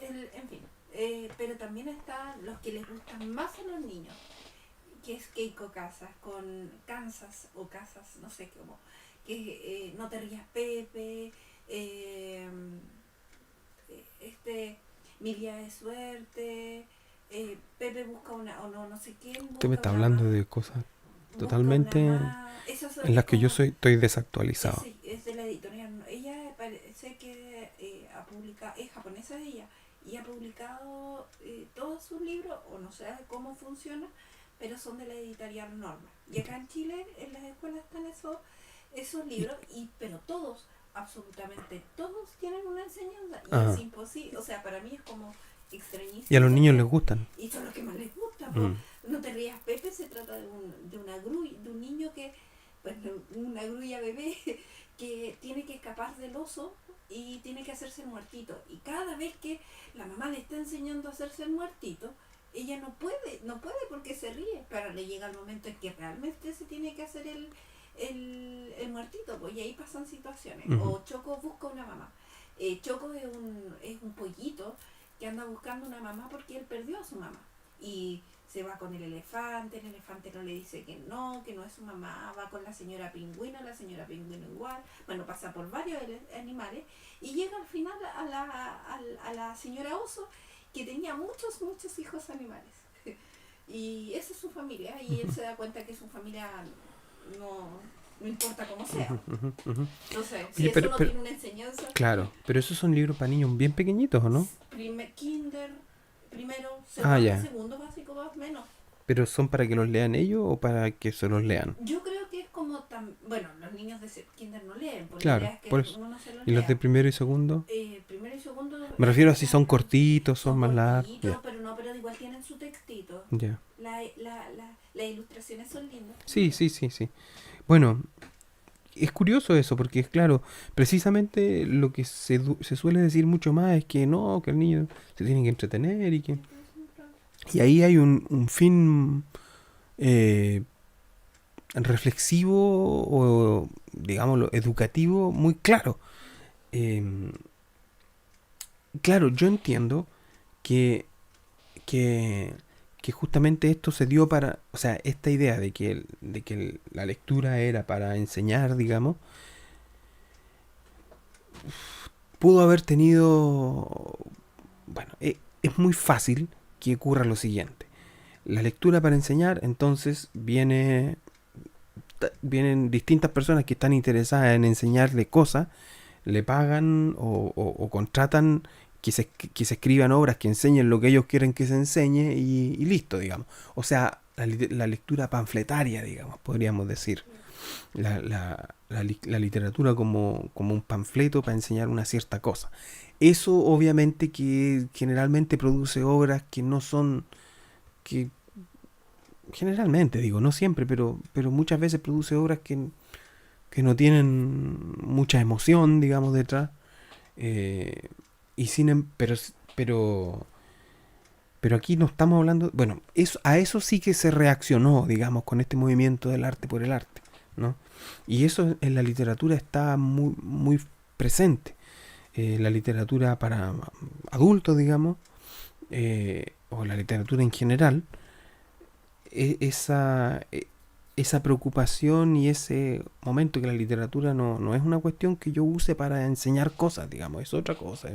Speaker 2: En fin. Pero también están los que les gustan más a los niños. Que es Keiko Casas. Con Kansas o Casas. No sé cómo. Que no te rías, Pepe. eh, este Mi día de suerte, Pepe busca una, o no, no sé quién
Speaker 1: Usted me
Speaker 2: busca
Speaker 1: está
Speaker 2: una
Speaker 1: hablando
Speaker 2: más.
Speaker 1: de cosas. totalmente
Speaker 2: Esa
Speaker 1: en las
Speaker 2: es
Speaker 1: que yo
Speaker 2: como,
Speaker 1: estoy desactualizado.
Speaker 2: sí, es de la editorial. Ella parece que ha publicado, es japonesa ella, y ha publicado todos sus libros, o no sé cómo funciona, pero son de la editorial Norma. Y acá en Chile, en las escuelas están esos
Speaker 1: Y,
Speaker 2: libros, pero todos, absolutamente todos, tienen una enseñanza. Y es
Speaker 1: ajá.
Speaker 2: imposible, o sea, para mí es como
Speaker 1: Y a
Speaker 2: extrañísimo
Speaker 1: los niños
Speaker 2: porque
Speaker 1: les gustan.
Speaker 2: y son los que más les gusta. Pues.
Speaker 1: Mm.
Speaker 2: No te rías, Pepe, se trata de una grulla, de un niño que, pues, una grulla bebé que tiene que escapar del oso y tiene que hacerse el muertito. Y cada vez que la mamá le está enseñando a hacerse el muertito, ella no puede porque se ríe, pero le llega el momento en que realmente se tiene que hacer el muertito, pues, y ahí pasan situaciones.
Speaker 1: Ujú.
Speaker 2: O Choco busca una mamá. Choco es un pollito que anda buscando una mamá porque él perdió a su mamá. Y se va con el elefante no le dice que no es su mamá, va con la señora pingüino igual, bueno, pasa por varios animales y llega al final a la señora oso que tenía muchos hijos animales. Y esa es su familia y él se da cuenta que su familia no, no importa cómo sea.
Speaker 1: Ujú, ujú, ujú.
Speaker 2: Entonces, si
Speaker 1: Oye,
Speaker 2: eso no tiene una enseñanza,
Speaker 1: claro, pero esos son libros para niños bien pequeñitos, ¿o no?
Speaker 2: kinder, primero,
Speaker 1: Ah,
Speaker 2: hasta
Speaker 1: ya.
Speaker 2: segundo básico más o menos.
Speaker 1: ¿Pero son para que los lean ellos o para que se los lean?
Speaker 2: Yo creo que es como bueno, los niños de kinder no leen, pues la
Speaker 1: Claro,
Speaker 2: idea es
Speaker 1: por
Speaker 2: que
Speaker 1: eso.
Speaker 2: uno se los
Speaker 1: ¿Y los de
Speaker 2: lea.
Speaker 1: primero y segundo?
Speaker 2: Primero y segundo
Speaker 1: Me refiero a si son cortitos, son
Speaker 2: son
Speaker 1: más largos.
Speaker 2: cortitos,
Speaker 1: Ya,
Speaker 2: pero igual tienen su textito.
Speaker 1: ya.
Speaker 2: Las ilustraciones son lindas.
Speaker 1: Sí, sí, sí, sí. Bueno, es curioso eso, porque es claro, precisamente lo que se suele decir mucho más es que no, que el niño se tiene que entretener y que... Y ahí hay un fin eh, reflexivo o, digámoslo, educativo muy claro. Eh, claro, yo entiendo que, que, que justamente esto se dio para, o sea, esta idea de que la lectura era para enseñar, digamos, pudo haber tenido, bueno, es muy fácil que ocurra lo siguiente. La lectura para enseñar, entonces vienen distintas personas que están interesadas en enseñarle cosas, le pagan o contratan que se escriban obras que enseñen lo que ellos quieren que se enseñe y listo, digamos. O sea, la lectura panfletaria, digamos, podríamos decir. La literatura como un panfleto para enseñar una cierta cosa. Eso obviamente que generalmente produce obras que no son, que generalmente digo, no siempre, pero muchas veces produce obras que no tienen mucha emoción, digamos, detrás. eh, y sin, pero, pero aquí no estamos hablando, bueno, a eso sí que se reaccionó, digamos, con este movimiento del arte por el arte, ¿no? Y eso en la literatura está muy presente. La literatura para adultos, digamos, o la literatura en general, esa preocupación y ese momento que la literatura no es una cuestión que yo use para enseñar cosas, digamos, es otra cosa.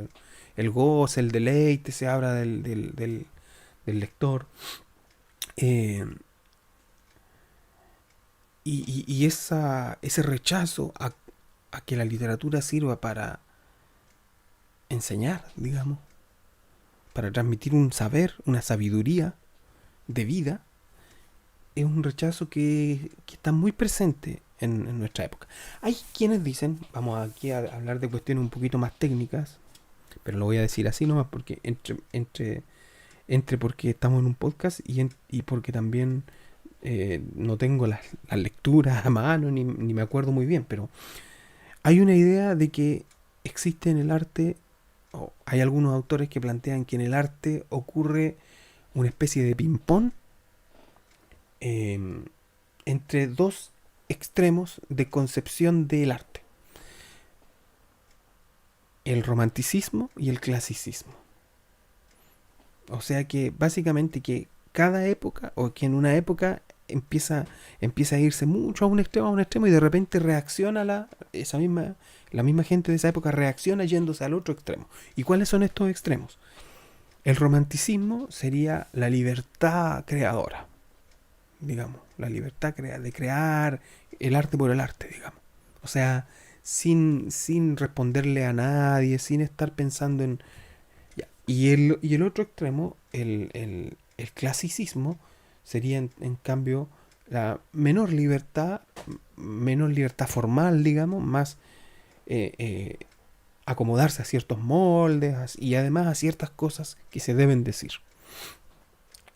Speaker 1: El goce, el deleite se habla del lector. Eh, ese rechazo a que la literatura sirva para enseñar, digamos, para transmitir un saber, una sabiduría de vida, es un rechazo que está muy presente en nuestra época. Hay quienes dicen, vamos aquí a hablar de cuestiones un poquito más técnicas, pero lo voy a decir así nomás porque entre porque estamos en un podcast y porque también no tengo las lecturas a mano ni me acuerdo muy bien, pero hay una idea de que existe en el arte, o hay algunos autores que plantean que en el arte ocurre una especie de ping-pong eh, entre dos extremos de concepción del arte, el romanticismo y el clasicismo. O sea que básicamente que cada época, o que en una época empieza a irse mucho a un extremo y de repente reacciona la misma gente de esa época reacciona yéndose al otro extremo. ¿Y cuáles son estos extremos? El romanticismo sería la libertad creadora, digamos, la libertad de crear el arte por el arte, digamos. O sea, sin responderle a nadie, sin estar pensando en... Ya. Y el otro extremo, el clasicismo, sería en cambio la menor libertad formal, digamos, más eh, eh, acomodarse a ciertos moldes y además a ciertas cosas que se deben decir.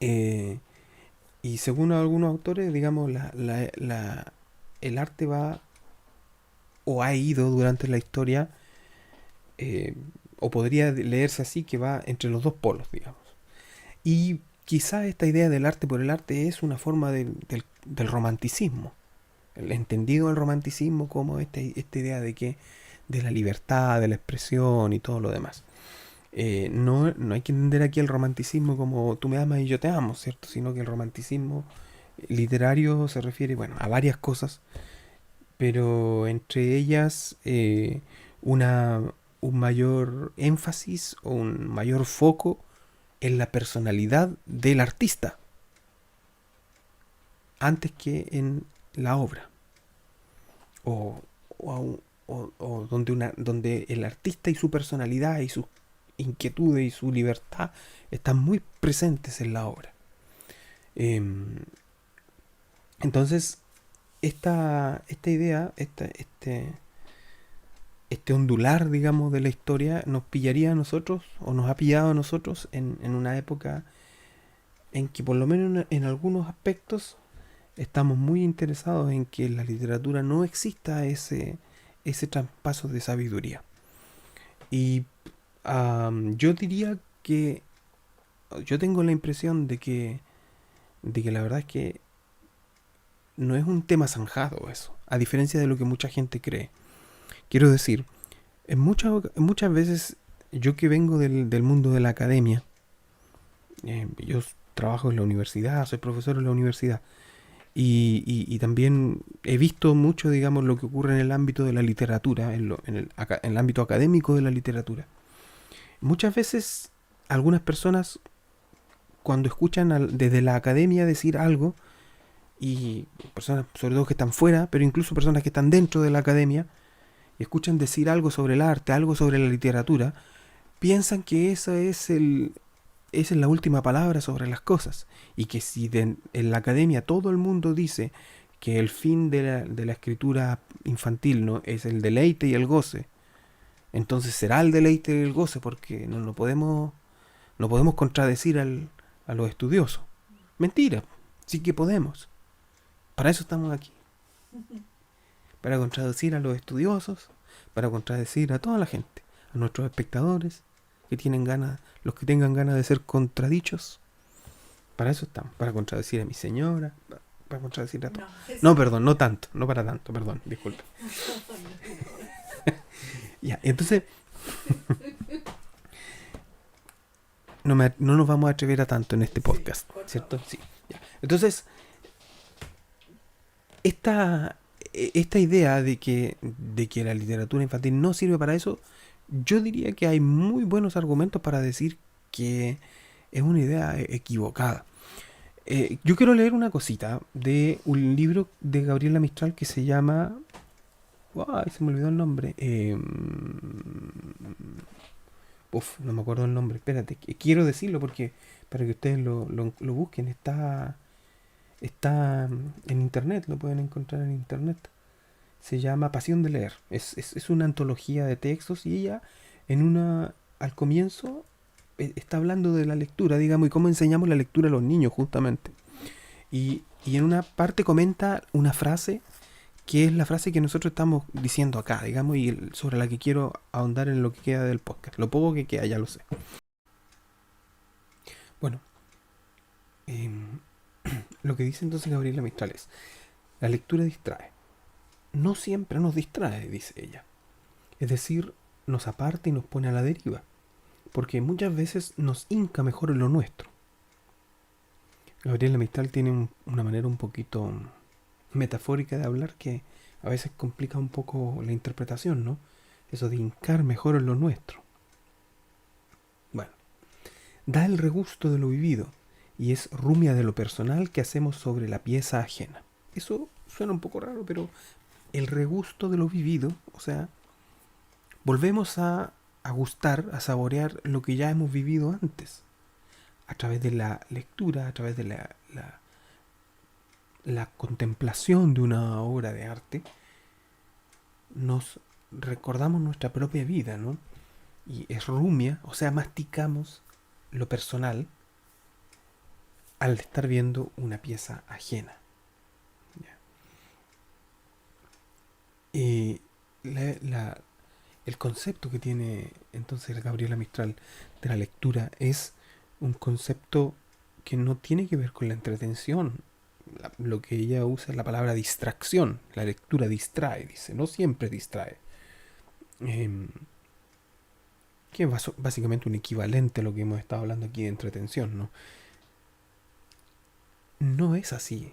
Speaker 1: Eh, y según algunos autores, digamos, el arte va o ha ido durante la historia, eh, o podría leerse así, que va entre los dos polos, digamos. Y quizá esta idea del arte por el arte es una forma del romanticismo. El entendido del romanticismo como esta idea de la libertad, de la expresión y todo lo demás. No hay que entender aquí el romanticismo como tú me amas y yo te amo, ¿cierto? Sino que el romanticismo literario se refiere, bueno, a varias cosas, pero entre ellas una, un mayor énfasis o un mayor foco en la personalidad del artista antes que en la obra. O, o donde el artista y su personalidad y sus inquietudes y su libertad están muy presentes en la obra. Em, entonces, esta idea, este ondular, digamos, de la historia nos pillaría a nosotros, o nos ha pillado a nosotros en una época en que por lo menos en algunos aspectos estamos muy interesados en que en la literatura no exista ese traspaso de sabiduría. Y yo diría que yo tengo la impresión de que la verdad es que no es un tema zanjado eso, a diferencia de lo que mucha gente cree. Quiero decir, muchas veces yo que vengo del mundo de la academia, yo trabajo en la universidad, soy profesor en la universidad, y también he visto mucho, digamos, lo que ocurre en el ámbito de la literatura, en el ámbito académico de la literatura. Muchas veces algunas personas cuando escuchan desde la academia decir algo, y personas sobre todo que están fuera, pero incluso personas que están dentro de la academia, y escuchan decir algo sobre el arte, algo sobre la literatura, piensan que esa es la última palabra sobre las cosas, y que si en la academia todo el mundo dice que el fin de la escritura infantil, ¿no?, es el deleite y el goce, entonces será el deleite y el goce, porque no podemos contradecir a los estudiosos. Mentira, sí que podemos. Para eso estamos aquí. Para contradecir a los estudiosos, para contradecir a toda la gente, a nuestros espectadores que tienen ganas, los que tengan ganas de ser contradichos. Para eso estamos, para contradecir a mi señora, para contradecir a todos. No, perdón, no tanto, no para tanto, perdón, disculpe. Ya, entonces no nos vamos a atrever a tanto en este podcast, ¿cierto? Sí. Ya. Entonces, esta idea de que la literatura infantil no sirve para eso, yo diría que hay muy buenos argumentos para decir que es una idea equivocada. Yo quiero leer una cosita de un libro de Gabriela Mistral que se llama... ¡Ay, se me olvidó el nombre! No me acuerdo el nombre. Espérate, quiero decirlo porque para que ustedes lo busquen. Está en internet, lo pueden encontrar en internet. Se llama Pasión de leer. Es una antología de textos y ella al comienzo está hablando de la lectura, digamos, y cómo enseñamos la lectura a los niños justamente. Y en una parte comenta una frase que es la frase que nosotros estamos diciendo acá, digamos, y sobre la que quiero ahondar en lo que queda del podcast. Lo poco que queda, ya lo sé. Bueno, lo que dice entonces Gabriela Mistral es: la lectura distrae. No siempre nos distrae, dice ella. Es decir, nos aparta y nos pone a la deriva, porque muchas veces nos hinca mejor en lo nuestro. Gabriela Mistral tiene una manera un poquito metafórica de hablar que a veces complica un poco la interpretación, ¿no? Eso de hincar mejor en lo nuestro. Bueno, da el regusto de lo vivido y es rumia de lo personal que hacemos sobre la pieza ajena. Eso suena un poco raro, pero el regusto de lo vivido, o sea, volvemos a gustar, a saborear lo que ya hemos vivido antes, a través de la lectura, a través de la contemplación de una obra de arte, nos recordamos nuestra propia vida, ¿no? Y es rumia, o sea, masticamos lo personal al estar viendo una pieza ajena. ¿Ya? Y el concepto que tiene entonces Gabriela Mistral de la lectura es un concepto que no tiene que ver con la entretención. Lo que ella usa es la palabra distracción. La lectura distrae, dice, no siempre distrae. Eh, que es básicamente un equivalente a lo que hemos estado hablando aquí de entretención, ¿no? No es así,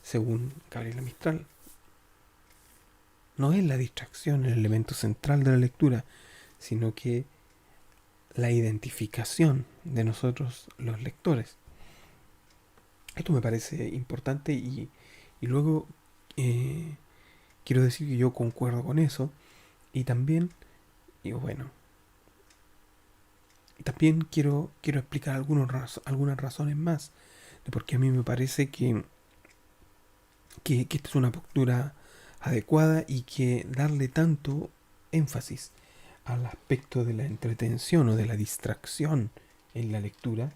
Speaker 1: según Gabriela Mistral. No es la distracción el elemento central de la lectura, sino que la identificación de nosotros los lectores. Esto me parece importante y luego quiero decir que yo concuerdo con eso y también, y bueno, también quiero explicar algunas razones más de por qué a mí me parece que esta es una postura adecuada y que darle tanto énfasis al aspecto de la entretención o de la distracción en la lectura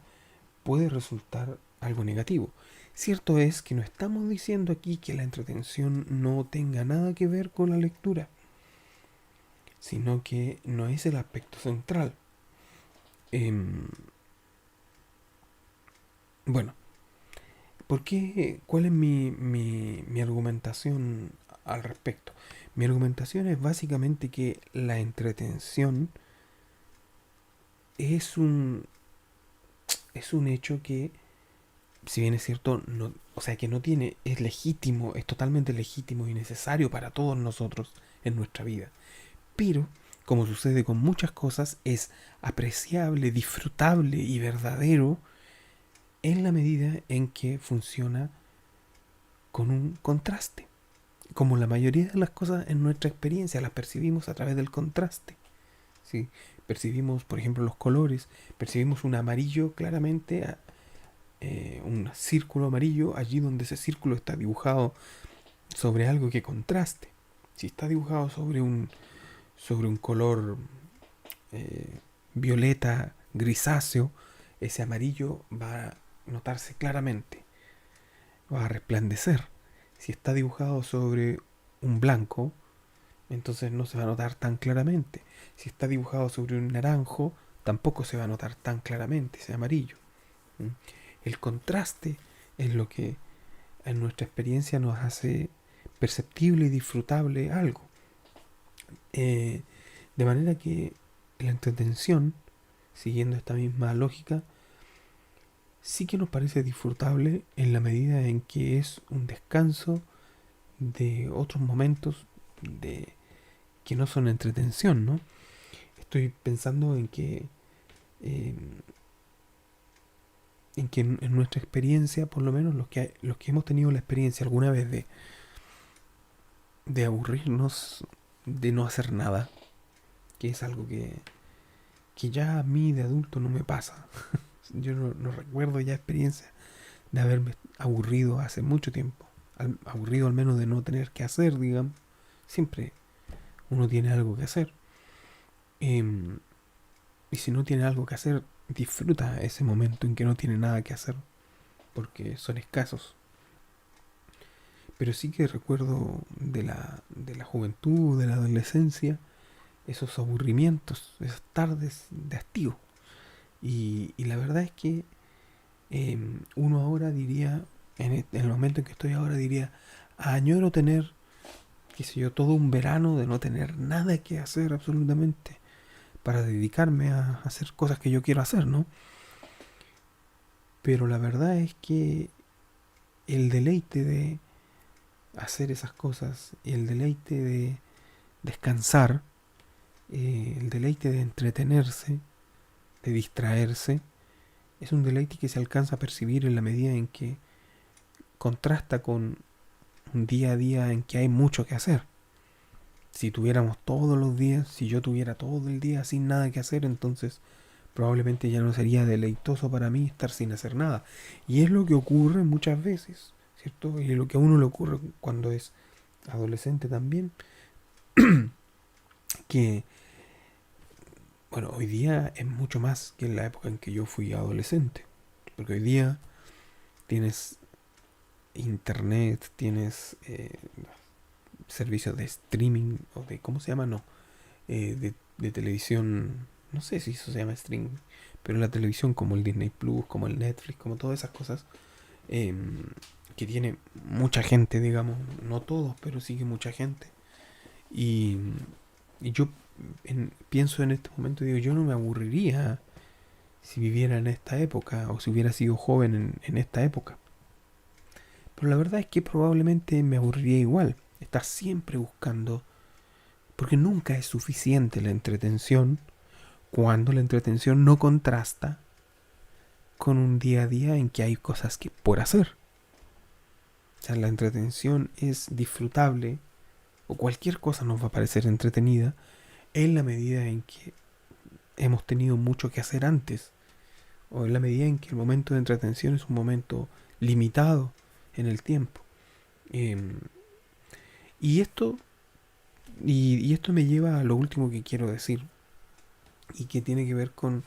Speaker 1: puede resultar algo negativo. Cierto es que no estamos diciendo aquí que la entretención no tenga nada que ver con la lectura, sino que no es el aspecto central. Bueno, ¿por qué? ¿Cuál es mi argumentación al respecto? Mi argumentación es básicamente que la entretención es es un hecho que, si bien es cierto, no, o sea que no tiene, es legítimo, es totalmente legítimo y necesario para todos nosotros en nuestra vida. Pero, como sucede con muchas cosas, es apreciable, disfrutable y verdadero en la medida en que funciona con un contraste. Como la mayoría de las cosas en nuestra experiencia las percibimos a través del contraste. ¿Sí? Percibimos, por ejemplo, los colores, percibimos un amarillo claramente, un círculo amarillo allí donde ese círculo está dibujado sobre algo que contraste. Si está dibujado sobre un color violeta, grisáceo, ese amarillo va a notarse claramente, va a resplandecer. Si está dibujado sobre un blanco, entonces no se va a notar tan claramente. Si está dibujado sobre un naranjo, tampoco se va a notar tan claramente ese amarillo. ¿Mm? El contraste es lo que en nuestra experiencia nos hace perceptible y disfrutable algo. De manera que la entretención, siguiendo esta misma lógica, sí que nos parece disfrutable en la medida en que es un descanso de otros momentos de que no son entretención, ¿no? Estoy pensando eh, en que en nuestra experiencia, por lo menos los que hemos tenido la experiencia alguna vez de aburrirnos, de no hacer nada, que es algo que ya a mí de adulto no me pasa. Yo no recuerdo ya experiencia de haberme aburrido hace mucho tiempo. Aburrido al menos de no tener que hacer, digamos. Siempre uno tiene algo que hacer. Em, y si no tiene algo que hacer, disfruta ese momento en que no tiene nada que hacer, porque son escasos. Pero sí que recuerdo de la juventud, de la adolescencia, esos aburrimientos, esas tardes de hastío. Y la verdad es que uno ahora diría, en el momento en que estoy ahora, diría, añoro tener, qué sé yo, todo un verano de no tener nada que hacer absolutamente para dedicarme a hacer cosas que yo quiero hacer, ¿no? Pero la verdad es que el deleite de hacer esas cosas, el deleite de descansar, el deleite de entretenerse, de distraerse, es un deleite que se alcanza a percibir en la medida en que contrasta con un día a día en que hay mucho que hacer. Si tuviéramos todos los días, si yo tuviera todo el día sin nada que hacer, entonces probablemente ya no sería deleitoso para mí estar sin hacer nada. Y es lo que ocurre muchas veces, ¿cierto? Y es lo que a uno le ocurre cuando es adolescente también, que, bueno, hoy día es mucho más que en la época en que yo fui adolescente. Porque hoy día tienes internet, tienes servicios de streaming, o de, ¿cómo se llama? No, de televisión, no sé si eso se llama streaming, pero la televisión como el Disney Plus, como el Netflix, como todas esas cosas, eh, que tiene mucha gente, digamos, no todos, pero sí que mucha gente. Y, y yo pienso en este momento, digo, yo no me aburriría si viviera en esta época o si hubiera sido joven en esta época. Pero la verdad es que probablemente me aburriría igual. Estar siempre buscando. Porque nunca es suficiente la entretención cuando la entretención no contrasta con un día a día en que hay cosas que por hacer. O sea, la entretención es disfrutable o cualquier cosa nos va a parecer entretenida en la medida en que hemos tenido mucho que hacer antes o en la medida en que el momento de entretención es un momento limitado en el tiempo. Eh, y esto y esto me lleva a lo último que quiero decir y que tiene que ver con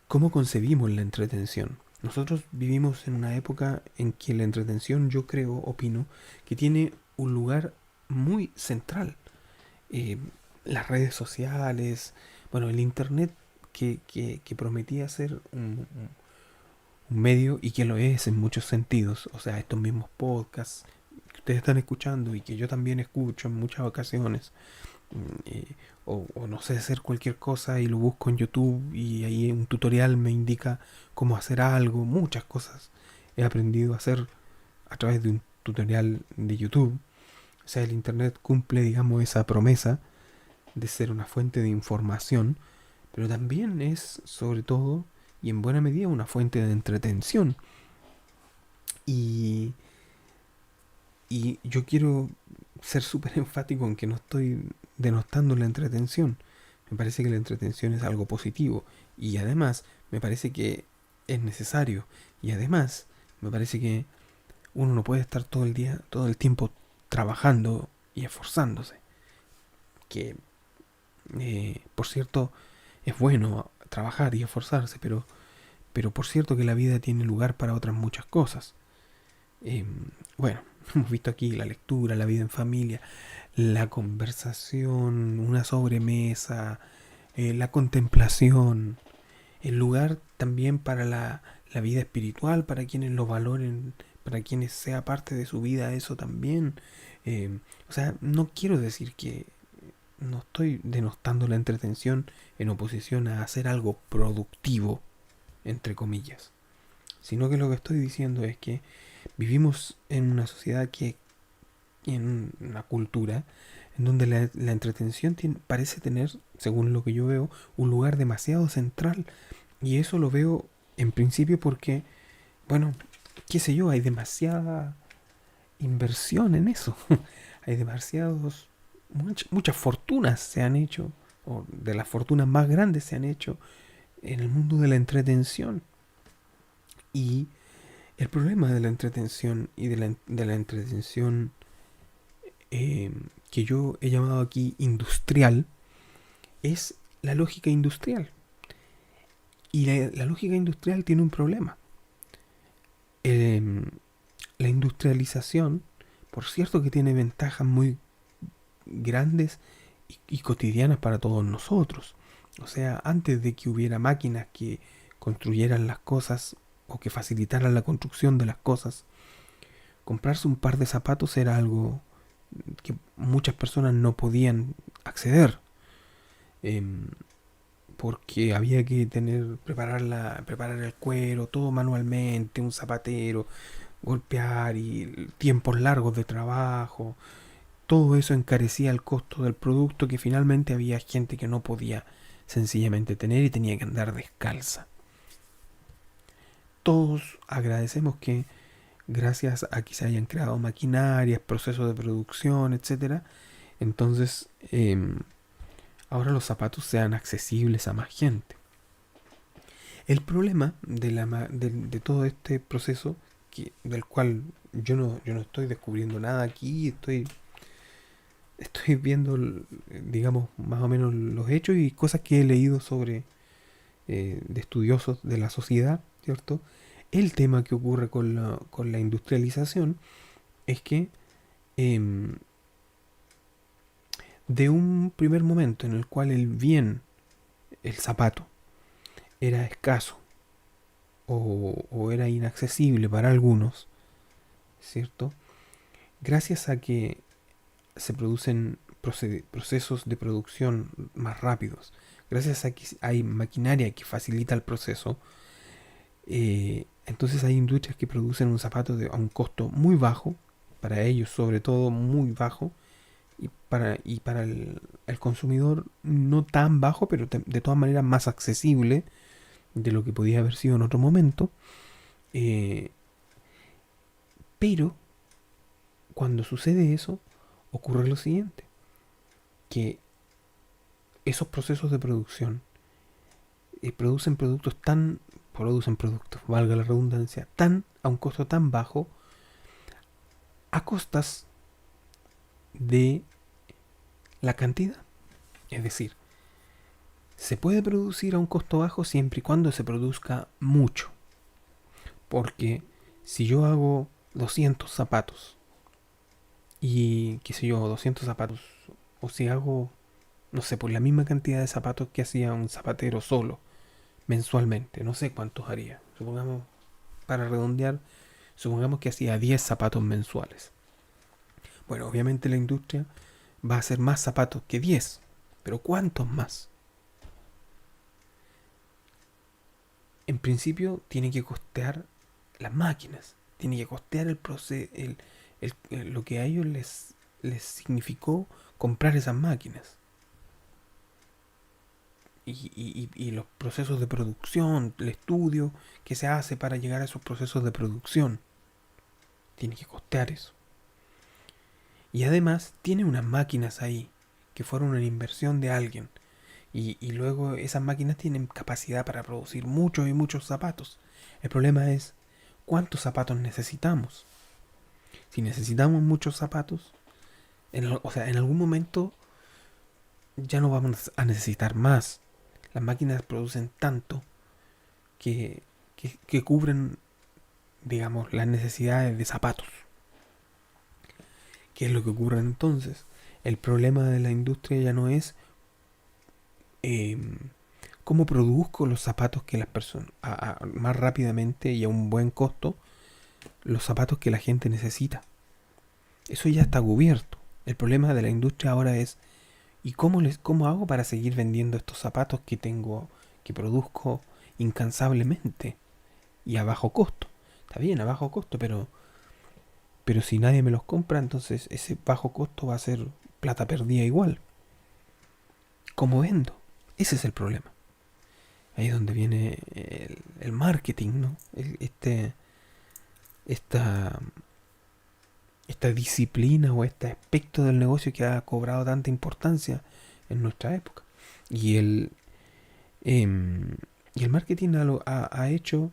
Speaker 1: cómo concebimos la entretención. Nosotros vivimos en una época en que la entretención, yo creo, opino, que tiene un lugar muy central. Eh, las redes sociales, bueno, el internet que prometía ser un medio y que lo es en muchos sentidos. O sea, estos mismos podcasts que ustedes están escuchando y que yo también escucho en muchas ocasiones. O no sé hacer cualquier cosa y lo busco en YouTube y ahí un tutorial me indica cómo hacer algo, muchas cosas he aprendido a hacer a través de un tutorial de YouTube. O sea, el internet cumple, digamos, esa promesa de ser una fuente de información, pero también es, sobre todo y en buena medida, una fuente de entretención. Y, y yo quiero ser súper enfático en que no estoy denostando la entretención. Me parece que la entretención es algo positivo y además me parece que es necesario y además me parece que uno no puede estar todo el día, todo el tiempo trabajando y esforzándose. Que, por cierto, es bueno trabajar y esforzarse, pero por cierto que la vida tiene lugar para otras muchas cosas. Eh, bueno, hemos visto aquí la lectura, la vida en familia, la conversación, una sobremesa, la contemplación, el lugar también para la vida espiritual, para quienes lo valoren, para quienes sea parte de su vida eso también. O sea, no quiero decir que no estoy denostando la entretención en oposición a hacer algo productivo, entre comillas, sino que lo que estoy diciendo es que vivimos en una sociedad en una cultura en donde la entretención parece tener, según lo que yo veo, un lugar demasiado central. Y eso lo veo en principio porque, bueno, qué sé yo, hay demasiada inversión en eso. Hay muchas fortunas se han hecho, o de las fortunas más grandes se han hecho en el mundo de la entretención. Y el problema de la entretención y de la entretención que yo he llamado aquí industrial es la lógica industrial. Y la lógica industrial tiene un problema. La industrialización, por cierto que tiene ventajas muy grandes y cotidianas para todos nosotros. O sea, antes de que hubiera máquinas que construyeran las cosas o que facilitaran la construcción de las cosas, comprarse un par de zapatos era algo que muchas personas no podían acceder. Porque había que preparar el cuero, todo manualmente, un zapatero, golpear y tiempos largos de trabajo. Todo eso encarecía el costo del producto que finalmente había gente que no podía sencillamente tener y tenía que andar descalza. todos agradecemos que gracias a que se hayan creado maquinarias, procesos de producción, etcétera, entonces ahora los zapatos sean accesibles a más gente. El problema de todo este proceso, del cual yo no estoy descubriendo nada aquí, estoy viendo, digamos, más o menos los hechos y cosas que he leído sobre de estudiosos de la sociedad, ¿cierto? El tema que ocurre con la industrialización es que de un primer momento en el cual el bien, el zapato, era escaso o era inaccesible para algunos, ¿cierto? Gracias a que se producen procesos de producción más rápidos, gracias a que hay maquinaria que facilita el proceso, entonces hay industrias que producen un zapato a un costo muy bajo, para ellos sobre todo muy bajo, y para el consumidor no tan bajo, pero de todas maneras más accesible de lo que podía haber sido en otro momento. Eh, pero cuando sucede eso, ocurre lo siguiente, que esos procesos de producción producen productos, valga la redundancia, a un costo tan bajo, a costas de la cantidad. Es decir, se puede producir a un costo bajo siempre y cuando se produzca mucho. Porque si yo hago 200 zapatos y, qué sé yo, 200 zapatos, o si hago, no sé, por la misma cantidad de zapatos que hacía un zapatero solo, mensualmente, no sé cuántos haría. Supongamos, para redondear, supongamos que hacía 10 zapatos mensuales. Bueno, obviamente la industria va a hacer más zapatos que 10, pero ¿cuántos más? En principio tiene que costear las máquinas, tiene que costear el proceso, lo que a ellos les significó comprar esas máquinas. Y los procesos de producción, el estudio que se hace para llegar a esos procesos de producción, tiene que costear eso. Y además tiene unas máquinas ahí que fueron una inversión de alguien. Y luego esas máquinas tienen capacidad para producir muchos y muchos zapatos. El problema es cuántos zapatos necesitamos. Si necesitamos muchos zapatos, o sea, en algún momento ya no vamos a necesitar más. Las máquinas producen tanto que cubren, digamos, las necesidades de zapatos. ¿Qué es lo que ocurre entonces? El problema de la industria ya no es cómo produzco los zapatos que las personas más rápidamente y a un buen costo, los zapatos que la gente necesita. Eso ya está cubierto. El problema de la industria ahora es ¿y cómo hago para seguir vendiendo estos zapatos que produzco incansablemente y a bajo costo? Está bien, a bajo costo, pero si nadie me los compra, entonces ese bajo costo va a ser plata perdida igual. ¿Cómo vendo? Ese es el problema. Ahí es donde viene el marketing, ¿no? Esta disciplina o este aspecto del negocio que ha cobrado tanta importancia en nuestra época. Y y el marketing ha hecho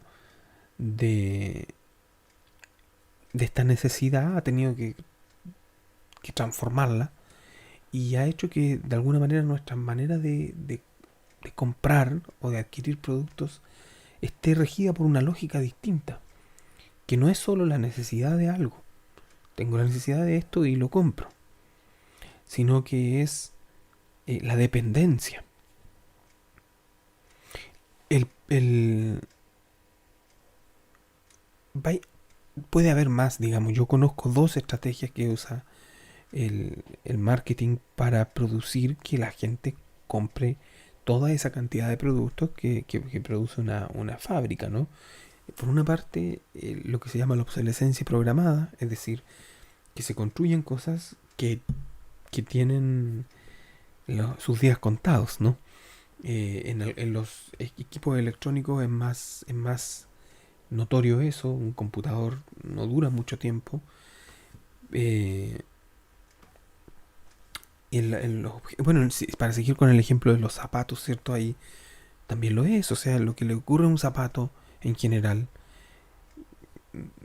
Speaker 1: de esta necesidad, ha tenido que transformarla y ha hecho que de alguna manera nuestra manera de comprar o de adquirir productos esté regida por una lógica distinta, que no es solo la necesidad de algo, tengo la necesidad de esto y lo compro, sino que es la dependencia. El, el, puede haber más, digamos, yo conozco dos estrategias que usa el marketing para producir que la gente compre toda esa cantidad de productos que produce una fábrica, ¿no? Por una parte, lo que se llama la obsolescencia programada, es decir, que se construyen cosas que tienen sus días contados, ¿no? En los equipos electrónicos es más notorio eso, un computador no dura mucho tiempo. Eh, bueno, para seguir con el ejemplo de los zapatos, ¿cierto? Ahí también lo es, o sea, lo que le ocurre a un zapato en general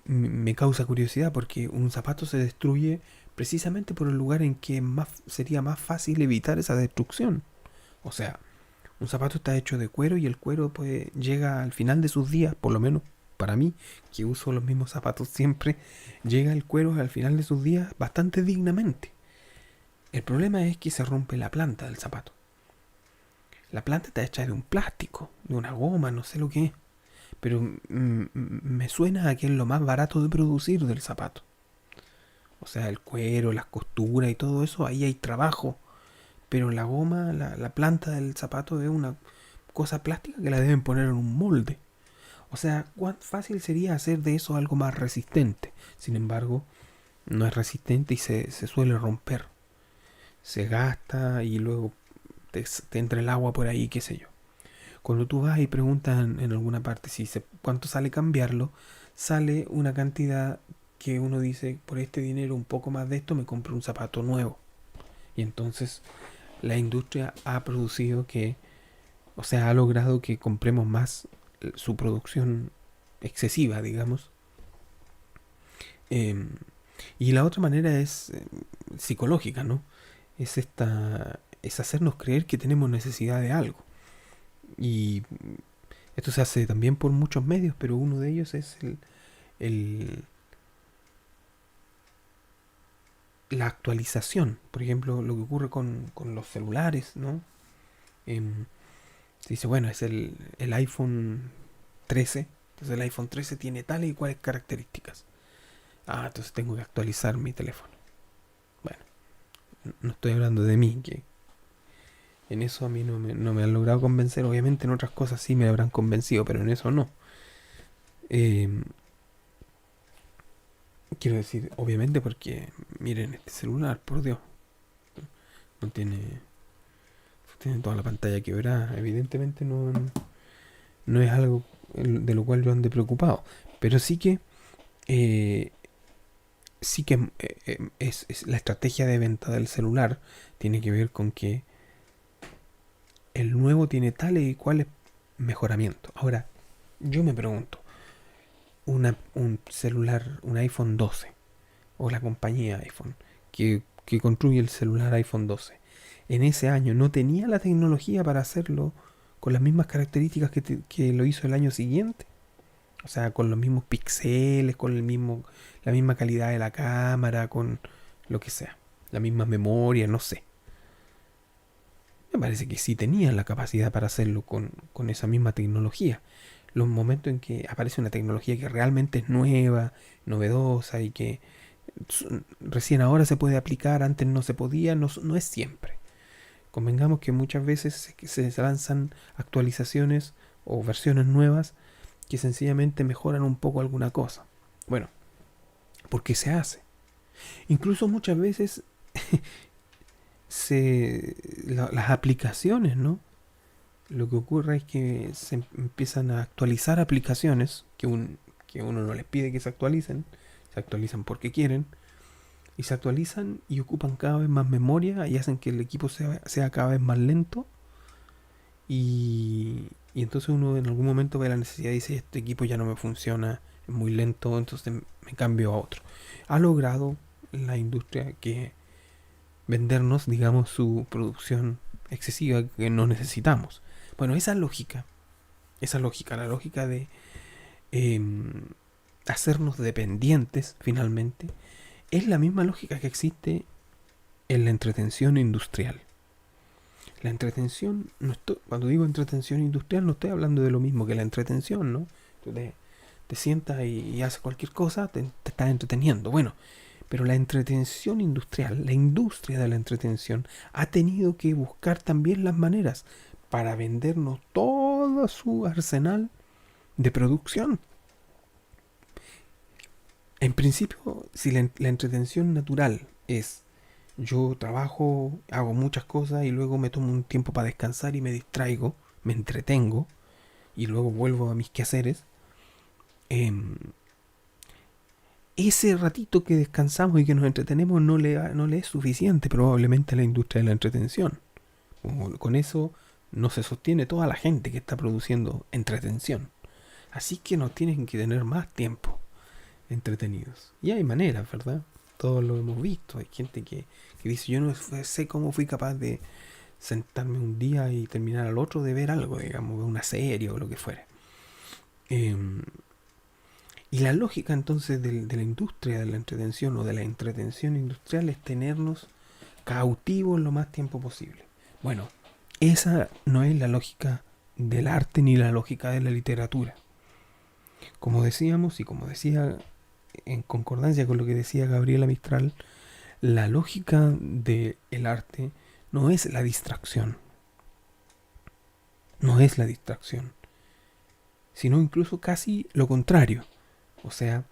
Speaker 1: me causa curiosidad porque un zapato se destruye precisamente por el lugar en que sería más fácil evitar esa destrucción. O sea, un zapato está hecho de cuero y el cuero pues llega al final de sus días, por lo menos para mí, que uso los mismos zapatos siempre, llega el cuero al final de sus días bastante dignamente. El problema es que se rompe la planta del zapato. La planta está hecha de un plástico, de una goma, no sé lo que es. Pero me suena a que es lo más barato de producir del zapato. O sea, el cuero, las costuras y todo eso, ahí hay trabajo. Pero la goma, la planta del zapato es una cosa plástica que la deben poner en un molde. O sea, cuán fácil sería hacer de eso algo más resistente. Sin embargo, no es resistente y se suele romper. Se gasta y luego te entra el agua por ahí, qué sé yo. Cuando tú vas y preguntas en alguna parte cuánto sale cambiarlo, sale una cantidad que uno dice, por este dinero, un poco más de esto, me compro un zapato nuevo. Y entonces la industria ha producido o sea, ha logrado que compremos más su producción excesiva, digamos. Eh, y la otra manera es psicológica, ¿no? Es hacernos creer que tenemos necesidad de algo. Y esto se hace también por muchos medios, pero uno de ellos es el- la actualización. Por ejemplo, lo que ocurre con los celulares, ¿no? Em, Se dice, bueno, es el iPhone 13. Entonces el iPhone 13 tiene tales y cuales características. Ah, entonces tengo que actualizar mi teléfono. Bueno, no estoy hablando de mí, que en eso a mí no me han logrado convencer. Obviamente en otras cosas sí me habrán convencido, pero en eso no. Em, Quiero decir, obviamente porque, miren, este celular, por Dios, no tiene toda la pantalla quebrada. Evidentemente no es algo de lo cual yo ande preocupado. Pero eh, sí que es la estrategia de venta del celular tiene que ver con que el nuevo tiene tales y cuales mejoramientos. Ahora, yo me pregunto, un celular, un iPhone 12 o la compañía iPhone que construye el celular iPhone 12 en ese año no tenía la tecnología para hacerlo con las mismas características que lo hizo el año siguiente. O sea, con los mismos píxeles, con la misma calidad de la cámara, con lo que sea. La misma memoria, no sé. Me parece que sí tenían la capacidad para hacerlo con esa misma tecnología. Los momentos en que aparece una tecnología que realmente es nueva, novedosa y que recién ahora se puede aplicar, antes no se podía, no es siempre. Convengamos que muchas veces se lanzan actualizaciones o versiones nuevas que sencillamente mejoran un poco alguna cosa. Bueno, porque se hace. Incluso muchas veces las aplicaciones, ¿no? Lo que ocurre es que se empiezan a actualizar aplicaciones que uno no les pide que se actualizan porque quieren, y se actualizan y ocupan cada vez más memoria y hacen que el equipo sea cada vez más lento. Y entonces uno en algún momento ve la necesidad y dice, este equipo ya no me funciona, es muy lento, entonces me cambio a otro. Ha logrado la industria que vendernos, digamos, su producción excesiva que no necesitamos. Bueno, esa lógica, la lógica de eh, hacernos dependientes finalmente, es la misma lógica que existe en la entretención industrial. La entretención, cuando digo entretención industrial, no estoy hablando de lo mismo que la entretención, ¿no? Tú te sientas y haces cualquier cosa, te estás entreteniendo. Bueno, pero la entretención industrial, la industria de la entretención, ha tenido que buscar también las maneras para vendernos todo su arsenal de producción. En principio, si la entretención natural es yo trabajo, hago muchas cosas y luego me tomo un tiempo para descansar y me distraigo, me entretengo y luego vuelvo a mis quehaceres, em, ese ratito que descansamos y que nos entretenemos no le es suficiente probablemente a la industria de la entretención. Con eso no se sostiene toda la gente que está produciendo entretención. Así que nos tienen que tener más tiempo entretenidos. Y hay maneras, ¿verdad? Todos lo hemos visto. Hay gente que dice, yo no sé cómo fui capaz de sentarme un día y terminar al otro de ver algo, digamos, una serie o lo que fuera. Y la lógica entonces de la industria de la entretención o de la entretención industrial es tenernos cautivos lo más tiempo posible. Bueno, esa no es la lógica del arte ni la lógica de la literatura. Como decíamos y como decía en concordancia con lo que decía Gabriela Mistral, la lógica del arte no es la distracción. No es la distracción. Sino incluso casi lo contrario. O sea,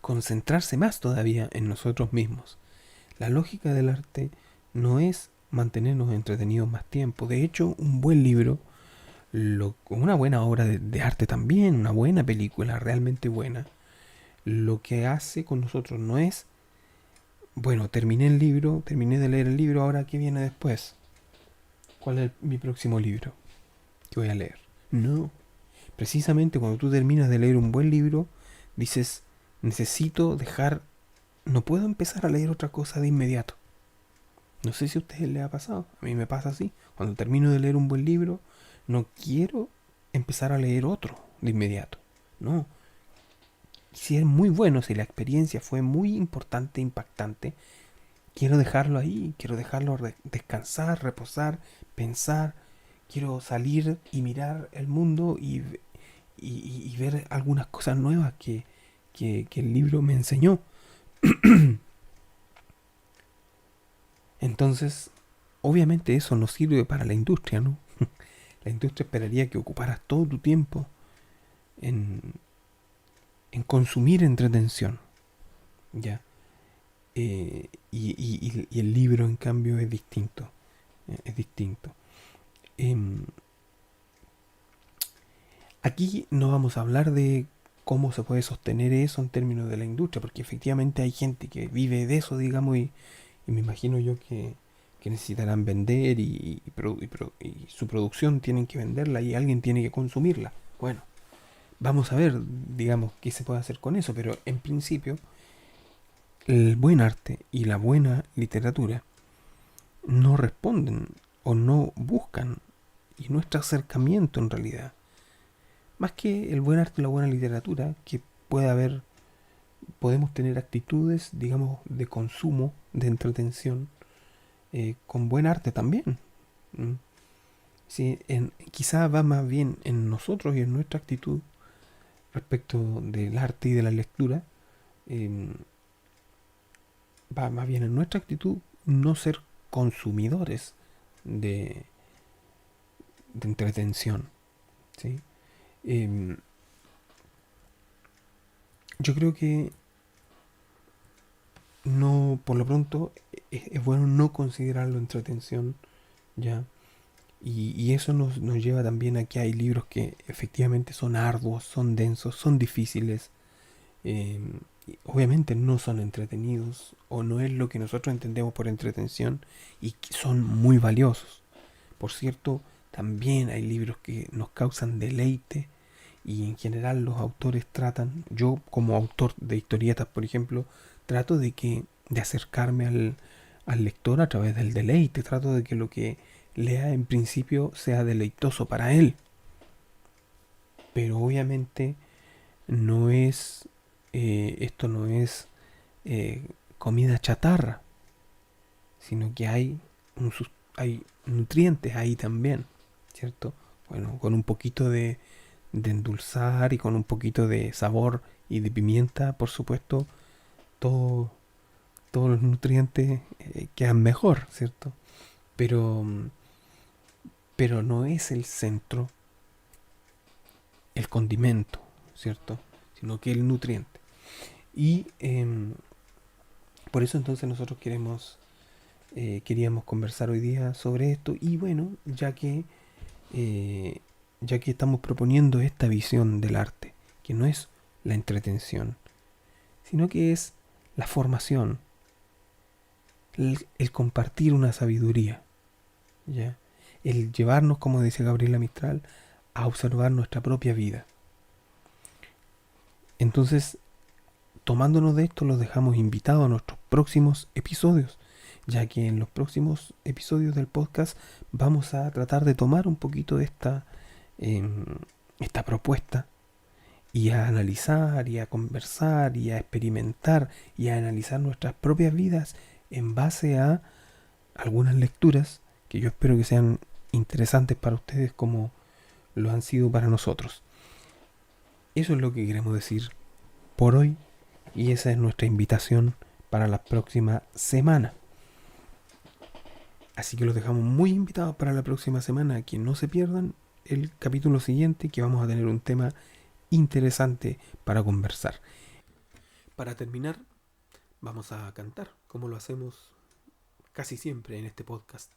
Speaker 1: concentrarse más todavía en nosotros mismos. La lógica del arte no es mantenernos entretenidos más tiempo. De hecho, un buen libro, una buena obra de arte también, una buena película realmente buena, lo que hace con nosotros no es, bueno, terminé el libro, terminé de leer el libro, ahora ¿qué viene después? ¿Cuál es mi próximo libro que voy a leer? No. Precisamente cuando tú terminas de leer un buen libro, dices, necesito dejar, no puedo empezar a leer otra cosa de inmediato. No sé si a ustedes les ha pasado, a mí me pasa así. Cuando termino de leer un buen libro, no quiero empezar a leer otro de inmediato. No. Si es muy bueno, si la experiencia fue muy importante, impactante, quiero dejarlo ahí, quiero dejarlo descansar, reposar, pensar. Quiero salir y mirar el mundo y ver algunas cosas nuevas que el libro me enseñó. Entonces, obviamente eso no sirve para la industria, ¿no? La industria esperaría que ocuparas todo tu tiempo en, en consumir entretención, ¿ya? Y el libro, en cambio, es distinto. Es distinto. Aquí no vamos a hablar de cómo se puede sostener eso en términos de la industria, porque efectivamente hay gente que vive de eso, digamos, y me imagino yo que necesitarán vender y su producción tienen que venderla y alguien tiene que consumirla. Bueno, vamos a ver, digamos, qué se puede hacer con eso, pero en principio el buen arte y la buena literatura no responden o no buscan, y nuestro acercamiento en realidad, más que el buen arte y la buena literatura, que puede haber, podemos tener actitudes, digamos, de consumo, de entretención, con buen arte también. ¿Mm? Sí, quizá va más bien en nosotros y en nuestra actitud respecto del arte y de la lectura, eh, va más bien en nuestra actitud no ser consumidores de, de entretención. ¿Sí? Eh, yo creo que no, por lo pronto, es bueno no considerarlo entretención, ¿ya? Y eso nos lleva también a que hay libros que efectivamente son arduos, son densos, son difíciles, eh, obviamente no son entretenidos o no es lo que nosotros entendemos por entretención y son muy valiosos. Por cierto, también hay libros que nos causan deleite y en general los autores tratan, yo como autor de historietas por ejemplo, trato de acercarme al lector a través del deleite, trato de que lo que lea en principio sea deleitoso para él, pero obviamente no es, esto no es comida chatarra, sino que hay nutrientes ahí también, ¿cierto? Bueno, con un poquito de endulzar y con un poquito de sabor y de pimienta, por supuesto, todo, todos los nutrientes quedan mejor, ¿cierto? Pero, pero no es el centro, el condimento, ¿cierto? Sino que el nutriente. Y por eso entonces nosotros queríamos conversar hoy día sobre esto. Y bueno, ya que estamos proponiendo esta visión del arte, que no es la entretención, sino que es la formación, el compartir una sabiduría, ¿ya? El llevarnos, como dice Gabriela Mistral, a observar nuestra propia vida. Entonces, tomándonos de esto, los dejamos invitados a nuestros próximos episodios, ya que en los próximos episodios del podcast vamos a tratar de tomar un poquito de esta propuesta y a analizar y a conversar y a experimentar y a analizar nuestras propias vidas en base a algunas lecturas que yo espero que sean interesantes para ustedes como lo han sido para nosotros. Eso es lo que queremos decir por hoy y esa es nuestra invitación para la próxima semana. Así que los dejamos muy invitados para la próxima semana, que no se pierdan el capítulo siguiente, que vamos a tener un tema interesante para conversar. Para terminar, vamos a cantar, como lo hacemos casi siempre en este podcast.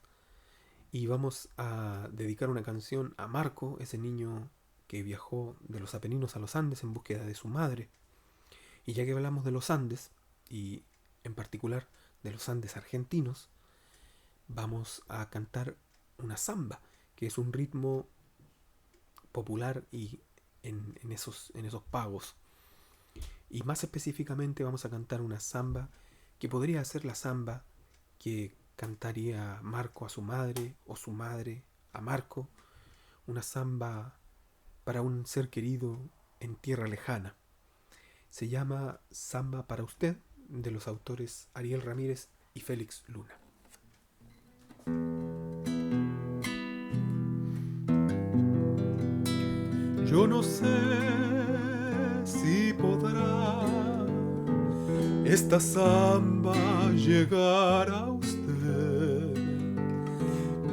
Speaker 1: Y vamos a dedicar una canción a Marco, ese niño que viajó de los Apeninos a los Andes en búsqueda de su madre. Y ya que hablamos de los Andes, y en particular de los Andes argentinos, vamos a cantar una samba, que es un ritmo popular y en esos pagos. Y más específicamente vamos a cantar una samba que podría ser la samba que cantaría Marco a su madre o su madre a Marco, una samba para un ser querido en tierra lejana. Se llama Samba para usted, de los autores Ariel Ramírez y Félix Luna.
Speaker 3: Yo no sé si podrá esta samba llegar a usted.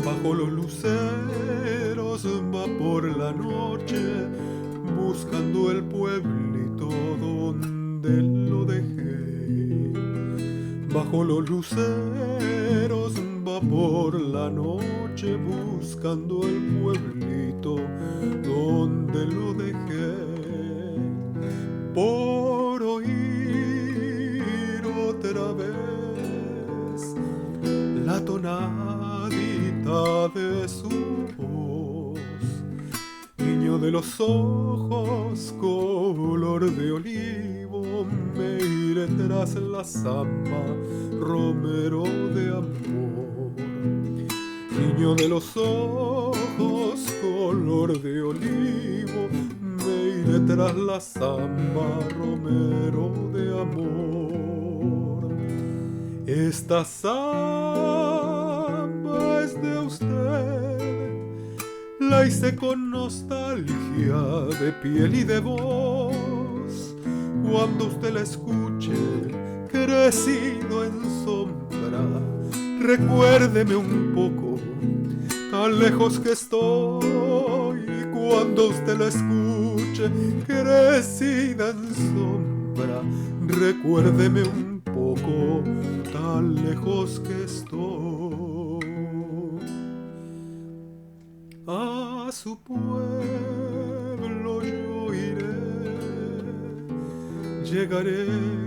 Speaker 3: Bajo los luceros va por la noche buscando el pueblito donde lo dejé. Bajo los luceros va por la noche buscando el pueblito donde lo dejé. Por oír otra vez la tonadita de su voz, niño de los ojos color de olivo, me iré tras la samba, romero de amor. Niño de los ojos color de olivo, me iré tras la samba, romero de amor. Esta samba es de usted, la hice con nostalgia de piel y de voz. Cuando usted la escuche, crecido en sombra, recuérdeme un poco, tan lejos que estoy. Cuando usted la escuche, crecida en sombra, recuérdeme un poco, tan lejos que estoy. A su pueblo yo iré, llegaré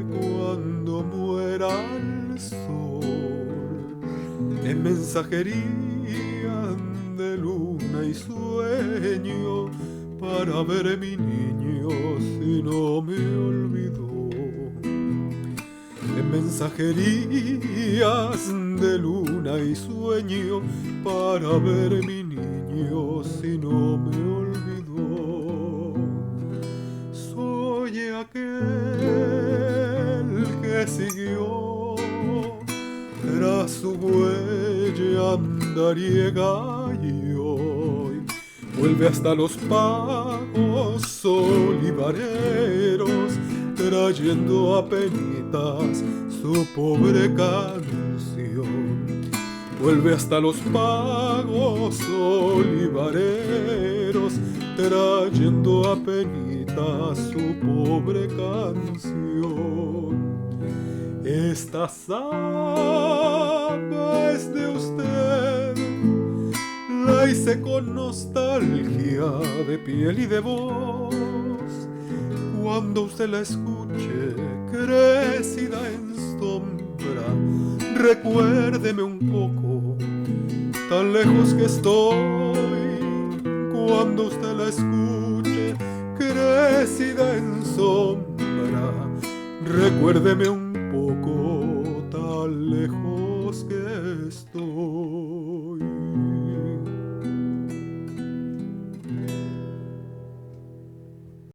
Speaker 3: cuando muera el sol, en mensajería de luna y sueño, para ver a mi niño si no me olvidó. En mensajerías de luna y sueño, para ver a mi niño si no me olvidó. Soy aquel que siguió tras su huella andariega y hoy vuelve hasta los pagos olivareros, trayendo a penitas su pobre canción. Vuelve hasta los pagos olivareros, trayendo a penitas su pobre canción. Esta samba es de usted, la hice con nostalgia de piel y de voz. Cuando usted la escuche crecida en sombra, recuérdeme un poco, tan lejos que estoy. Cuando usted la escuche crecida en sombra, recuérdeme un poco, tan lejos que estoy.